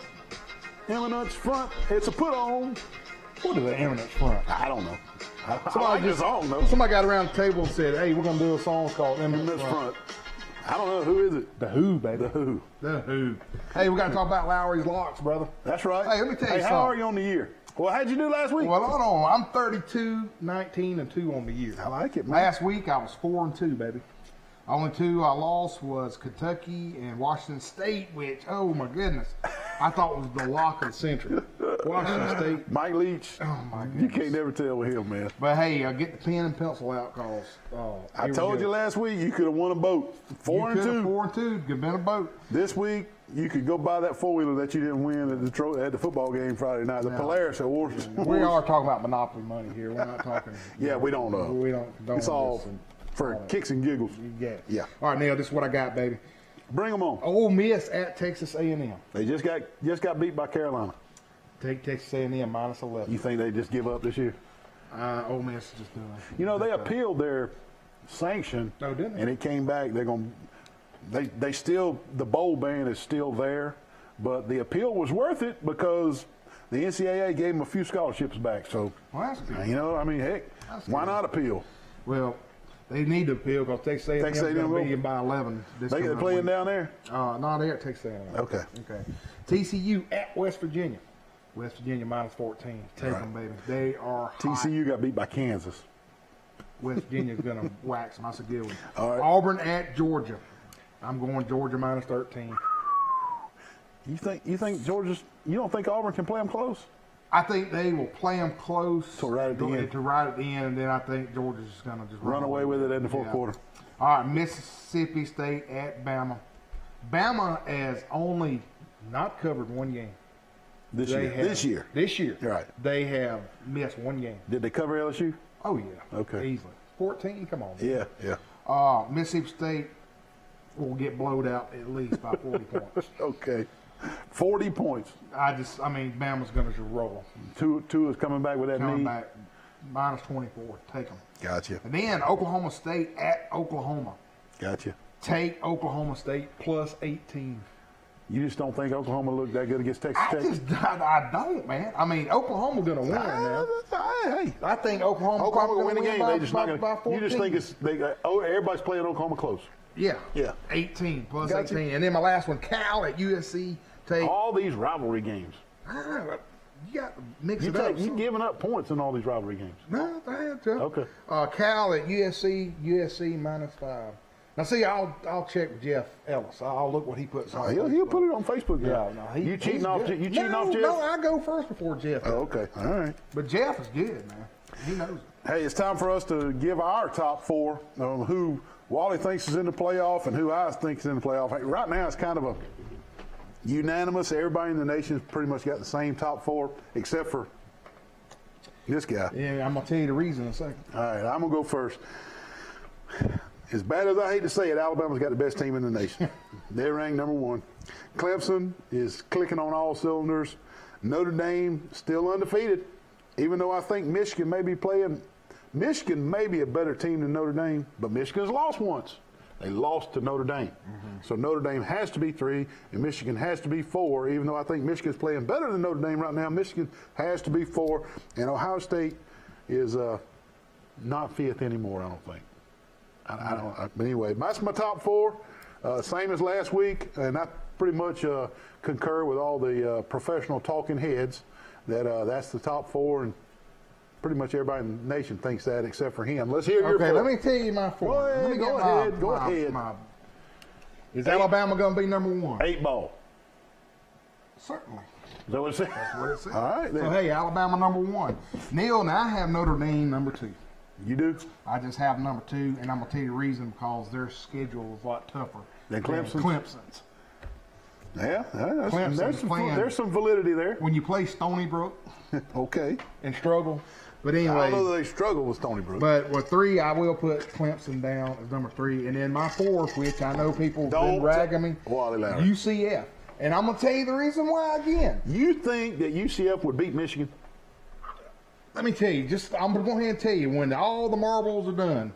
[SPEAKER 1] Eminence front. It's a put on.
[SPEAKER 2] What is the Eminence front?
[SPEAKER 1] I don't know. I
[SPEAKER 2] Somebody
[SPEAKER 1] like this
[SPEAKER 2] just-
[SPEAKER 1] song though.
[SPEAKER 2] Somebody got around the table and said, hey, we're going to do a song called Eminence
[SPEAKER 1] Eminence
[SPEAKER 2] Front.
[SPEAKER 1] front. I don't know. Who is it?
[SPEAKER 2] The Who, baby.
[SPEAKER 1] The Who.
[SPEAKER 2] The Who. Hey, we got to talk about Lowry's locks, brother.
[SPEAKER 1] That's right.
[SPEAKER 2] Hey, let me tell you
[SPEAKER 1] Hey, how
[SPEAKER 2] something.
[SPEAKER 1] are you on the year? Well, how'd you do last week?
[SPEAKER 2] Well, hold on. I'm 32, 19, and 2 on the year.
[SPEAKER 1] I like it, man.
[SPEAKER 2] Last week, I was 4 and 2, baby. Only 2 I lost was Kentucky and Washington State, which, oh my goodness, I thought was the lock of the century. Washington State.
[SPEAKER 1] Mike Leach.
[SPEAKER 2] Oh my
[SPEAKER 1] You
[SPEAKER 2] goodness.
[SPEAKER 1] can't never tell with him, man.
[SPEAKER 2] But hey, get the pen and pencil out, cause
[SPEAKER 1] I told you last week you could have won a boat. 4 and 2.
[SPEAKER 2] 4 and 2. Could have been a boat.
[SPEAKER 1] This week you could go buy that 4-wheeler that you didn't win at the football game Friday night. The Polaris at Wars.
[SPEAKER 2] We are talking about monopoly money here. We're not talking.
[SPEAKER 1] Yeah, we don't know.
[SPEAKER 2] We don't.
[SPEAKER 1] It's all
[SPEAKER 2] this and
[SPEAKER 1] for
[SPEAKER 2] all that.
[SPEAKER 1] kicks and giggles.
[SPEAKER 2] You get it.
[SPEAKER 1] Yeah.
[SPEAKER 2] All right, Neil. This is what I got, baby.
[SPEAKER 1] Bring them on.
[SPEAKER 2] Ole Miss at Texas A&M.
[SPEAKER 1] They just got beat by Carolina.
[SPEAKER 2] Take Texas A&M minus 11.
[SPEAKER 1] You think they just give up this year?
[SPEAKER 2] Ole Miss is just doing it.
[SPEAKER 1] You know, they appealed their sanction,
[SPEAKER 2] Oh, didn't they?
[SPEAKER 1] and it came back. They're going. They still, the bowl ban is still there, but the appeal was worth it because the NCAA gave them a few scholarships back. So,
[SPEAKER 2] Well, that's good.
[SPEAKER 1] you know, I mean, heck,
[SPEAKER 2] That's
[SPEAKER 1] why
[SPEAKER 2] good.
[SPEAKER 1] not appeal?
[SPEAKER 2] Well, they need to appeal because Texas A&M is
[SPEAKER 1] Texas A&M
[SPEAKER 2] going to
[SPEAKER 1] will.
[SPEAKER 2] beat them by 11. This
[SPEAKER 1] They
[SPEAKER 2] coming
[SPEAKER 1] playing
[SPEAKER 2] week.
[SPEAKER 1] down there.
[SPEAKER 2] No, they're at Texas A&M.
[SPEAKER 1] Okay.
[SPEAKER 2] Okay. TCU at West Virginia. West Virginia minus 14. Take
[SPEAKER 1] Right.
[SPEAKER 2] them, baby. They are hot.
[SPEAKER 1] TCU got beat by Kansas.
[SPEAKER 2] West Virginia's going to wax them. That's a good one.
[SPEAKER 1] All right.
[SPEAKER 2] Auburn at Georgia. I'm going Georgia minus 13.
[SPEAKER 1] You think Georgia's? You don't think Auburn can play them close?
[SPEAKER 2] I think they will play them close
[SPEAKER 1] So right at the end.
[SPEAKER 2] to right at the end, and then I think Georgia's just going to just
[SPEAKER 1] Run away with it in the fourth quarter.
[SPEAKER 2] All right, Mississippi State at Bama. Bama has only not covered one game.
[SPEAKER 1] This
[SPEAKER 2] They
[SPEAKER 1] year.
[SPEAKER 2] have-
[SPEAKER 1] This year.
[SPEAKER 2] This year.
[SPEAKER 1] Right.
[SPEAKER 2] They have missed one game.
[SPEAKER 1] Did they cover LSU?
[SPEAKER 2] Oh, yeah.
[SPEAKER 1] Okay.
[SPEAKER 2] Easily. 14, come on.
[SPEAKER 1] Yeah.
[SPEAKER 2] Mississippi State will get blowed out at least by 40 points.
[SPEAKER 1] Okay. 40 points.
[SPEAKER 2] I mean, Bama's going to just roll them.
[SPEAKER 1] Two is coming back with that
[SPEAKER 2] Coming
[SPEAKER 1] knee.
[SPEAKER 2] back, minus 24. Take them.
[SPEAKER 1] Gotcha.
[SPEAKER 2] And then Oklahoma State at Oklahoma.
[SPEAKER 1] Gotcha.
[SPEAKER 2] Take Oklahoma State plus 18.
[SPEAKER 1] You just don't think Oklahoma looked that good against Texas Tech?
[SPEAKER 2] I don't, man. I mean, Oklahoma's going to win now.
[SPEAKER 1] Hey,
[SPEAKER 2] I think Oklahoma
[SPEAKER 1] Oklahoma will
[SPEAKER 2] probably
[SPEAKER 1] win the game.
[SPEAKER 2] by,
[SPEAKER 1] They just not
[SPEAKER 2] by
[SPEAKER 1] gonna.
[SPEAKER 2] 14.
[SPEAKER 1] You just think it's everybody's playing Oklahoma close.
[SPEAKER 2] Yeah.
[SPEAKER 1] Yeah.
[SPEAKER 2] 18 plus
[SPEAKER 1] Gotcha.
[SPEAKER 2] 18. And then my last one, Cal at USC. Take.
[SPEAKER 1] All these rivalry games.
[SPEAKER 2] You got to mix it up.
[SPEAKER 1] You giving up points in all these rivalry games.
[SPEAKER 2] No, I had to.
[SPEAKER 1] Okay.
[SPEAKER 2] Cal at USC minus 5. Now, see, I'll check with Jeff Ellis. I'll look what he puts on.
[SPEAKER 1] He'll
[SPEAKER 2] Facebook.
[SPEAKER 1] put it on Facebook. Now.
[SPEAKER 2] Yeah, no,
[SPEAKER 1] You cheating
[SPEAKER 2] he's
[SPEAKER 1] off?
[SPEAKER 2] good.
[SPEAKER 1] You cheating off Jeff?
[SPEAKER 2] No, I go first before Jeff.
[SPEAKER 1] Oh, okay. All right.
[SPEAKER 2] But Jeff is good, man. He knows it.
[SPEAKER 1] Hey, it's time for us to give our top four on who Wally thinks is in the playoff and who I think is in the playoff. Hey, right now, it's kind of a unanimous. Everybody in the nation's pretty much got the same top four, except for this guy.
[SPEAKER 2] Yeah, I'm gonna tell you the reason in a second.
[SPEAKER 1] All right, I'm gonna go first. As bad as I hate to say it, Alabama's got the best team in the nation. They're ranked number 1. Clemson is clicking on all cylinders. Notre Dame still undefeated, even though I think Michigan may be playing. Michigan may be a better team than Notre Dame, but Michigan's lost once. They lost to Notre Dame. So Notre Dame has to be 3, and Michigan has to be 4, even though I think Michigan's playing better than Notre Dame right now. Michigan has to be 4, and Ohio State is not 5th anymore, I don't think. I don't. But anyway, that's my top 4. Same as last week, and I pretty much concur with all the professional talking heads that that's the top 4, and pretty much everybody in the nation thinks that except for him. Let's hear your 4.
[SPEAKER 2] Okay, let me tell you my 4.
[SPEAKER 1] Go ahead,
[SPEAKER 2] Let me
[SPEAKER 1] go
[SPEAKER 2] get
[SPEAKER 1] ahead,
[SPEAKER 2] my,
[SPEAKER 1] go
[SPEAKER 2] my-
[SPEAKER 1] ahead.
[SPEAKER 2] my- Is Alabama going to be number 1?
[SPEAKER 1] 8 ball.
[SPEAKER 2] Certainly.
[SPEAKER 1] Is that what it says?
[SPEAKER 2] That's what it says.
[SPEAKER 1] All right, then.
[SPEAKER 2] So, hey, Alabama number 1. Neil, now I have Notre Dame number 2.
[SPEAKER 1] You do?
[SPEAKER 2] I just have number 2, and I'm going to tell you the reason because their schedule is a lot tougher
[SPEAKER 1] Than Clemson's?
[SPEAKER 2] Clemson's.
[SPEAKER 1] Yeah,
[SPEAKER 2] Clemson's playing.
[SPEAKER 1] there's some validity there.
[SPEAKER 2] When you play Stony Brook
[SPEAKER 1] Okay.
[SPEAKER 2] and struggle. But
[SPEAKER 1] I don't know
[SPEAKER 2] anyway,
[SPEAKER 1] that they struggle with Stony Brook.
[SPEAKER 2] but with 3, I will put Clemson down as number 3. And then my 4th, which I know people have
[SPEAKER 1] Don't
[SPEAKER 2] been ragging me,
[SPEAKER 1] Wally Louder.
[SPEAKER 2] UCF. And I'm going to tell you the reason why again.
[SPEAKER 1] You think that UCF would beat Michigan?
[SPEAKER 2] Let me tell you, I'm going to go ahead and tell you, when all the marbles are done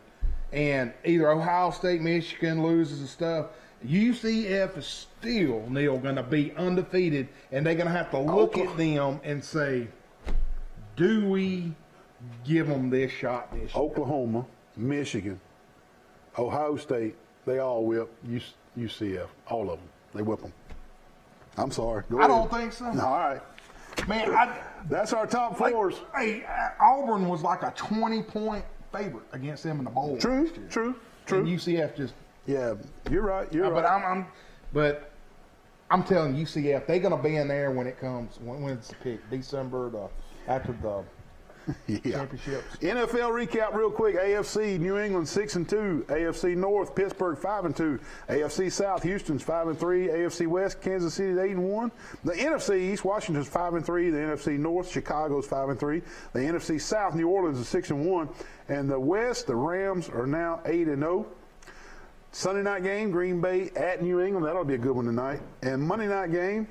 [SPEAKER 2] and either Ohio State, Michigan loses and stuff, UCF is still, Neil, going to be undefeated, and they're going to have to look at them and say, do we give them this shot this year?
[SPEAKER 1] Oklahoma, Michigan, Ohio State, they all whip UCF. All of them. They whip them. I'm sorry. Go
[SPEAKER 2] I
[SPEAKER 1] ahead.
[SPEAKER 2] don't think so.
[SPEAKER 1] All right.
[SPEAKER 2] Man,
[SPEAKER 1] That's our top 4s.
[SPEAKER 2] Hey, Auburn was like a 20-point favorite against them in the bowl.
[SPEAKER 1] True,
[SPEAKER 2] last year.
[SPEAKER 1] true.
[SPEAKER 2] And UCF just.
[SPEAKER 1] Yeah, you're right. You're right.
[SPEAKER 2] But I'm telling you, UCF, they're going to be in there when it comes. When it's picked, December after the championships.
[SPEAKER 1] NFL recap real quick. AFC, New England 6-2. AFC North, Pittsburgh 5-2. AFC South, Houston's 5-3. AFC West, Kansas City 8-1. The NFC East, Washington's 5-3. The NFC North, Chicago's 5-3. The NFC South, New Orleans is 6-1. And the West, the Rams are now 8-0. Sunday night game, Green Bay at New England. That'll be a good one tonight. And Monday night game,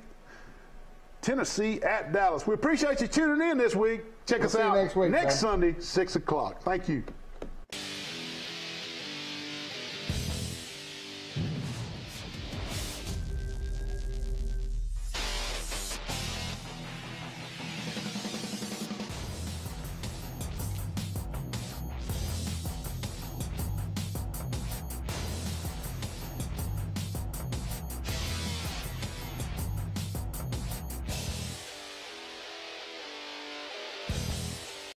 [SPEAKER 1] Tennessee at Dallas. We appreciate you tuning in this week. Check us
[SPEAKER 2] see you
[SPEAKER 1] out
[SPEAKER 2] next week,
[SPEAKER 1] next
[SPEAKER 2] man.
[SPEAKER 1] Sunday, 6 o'clock. Thank you.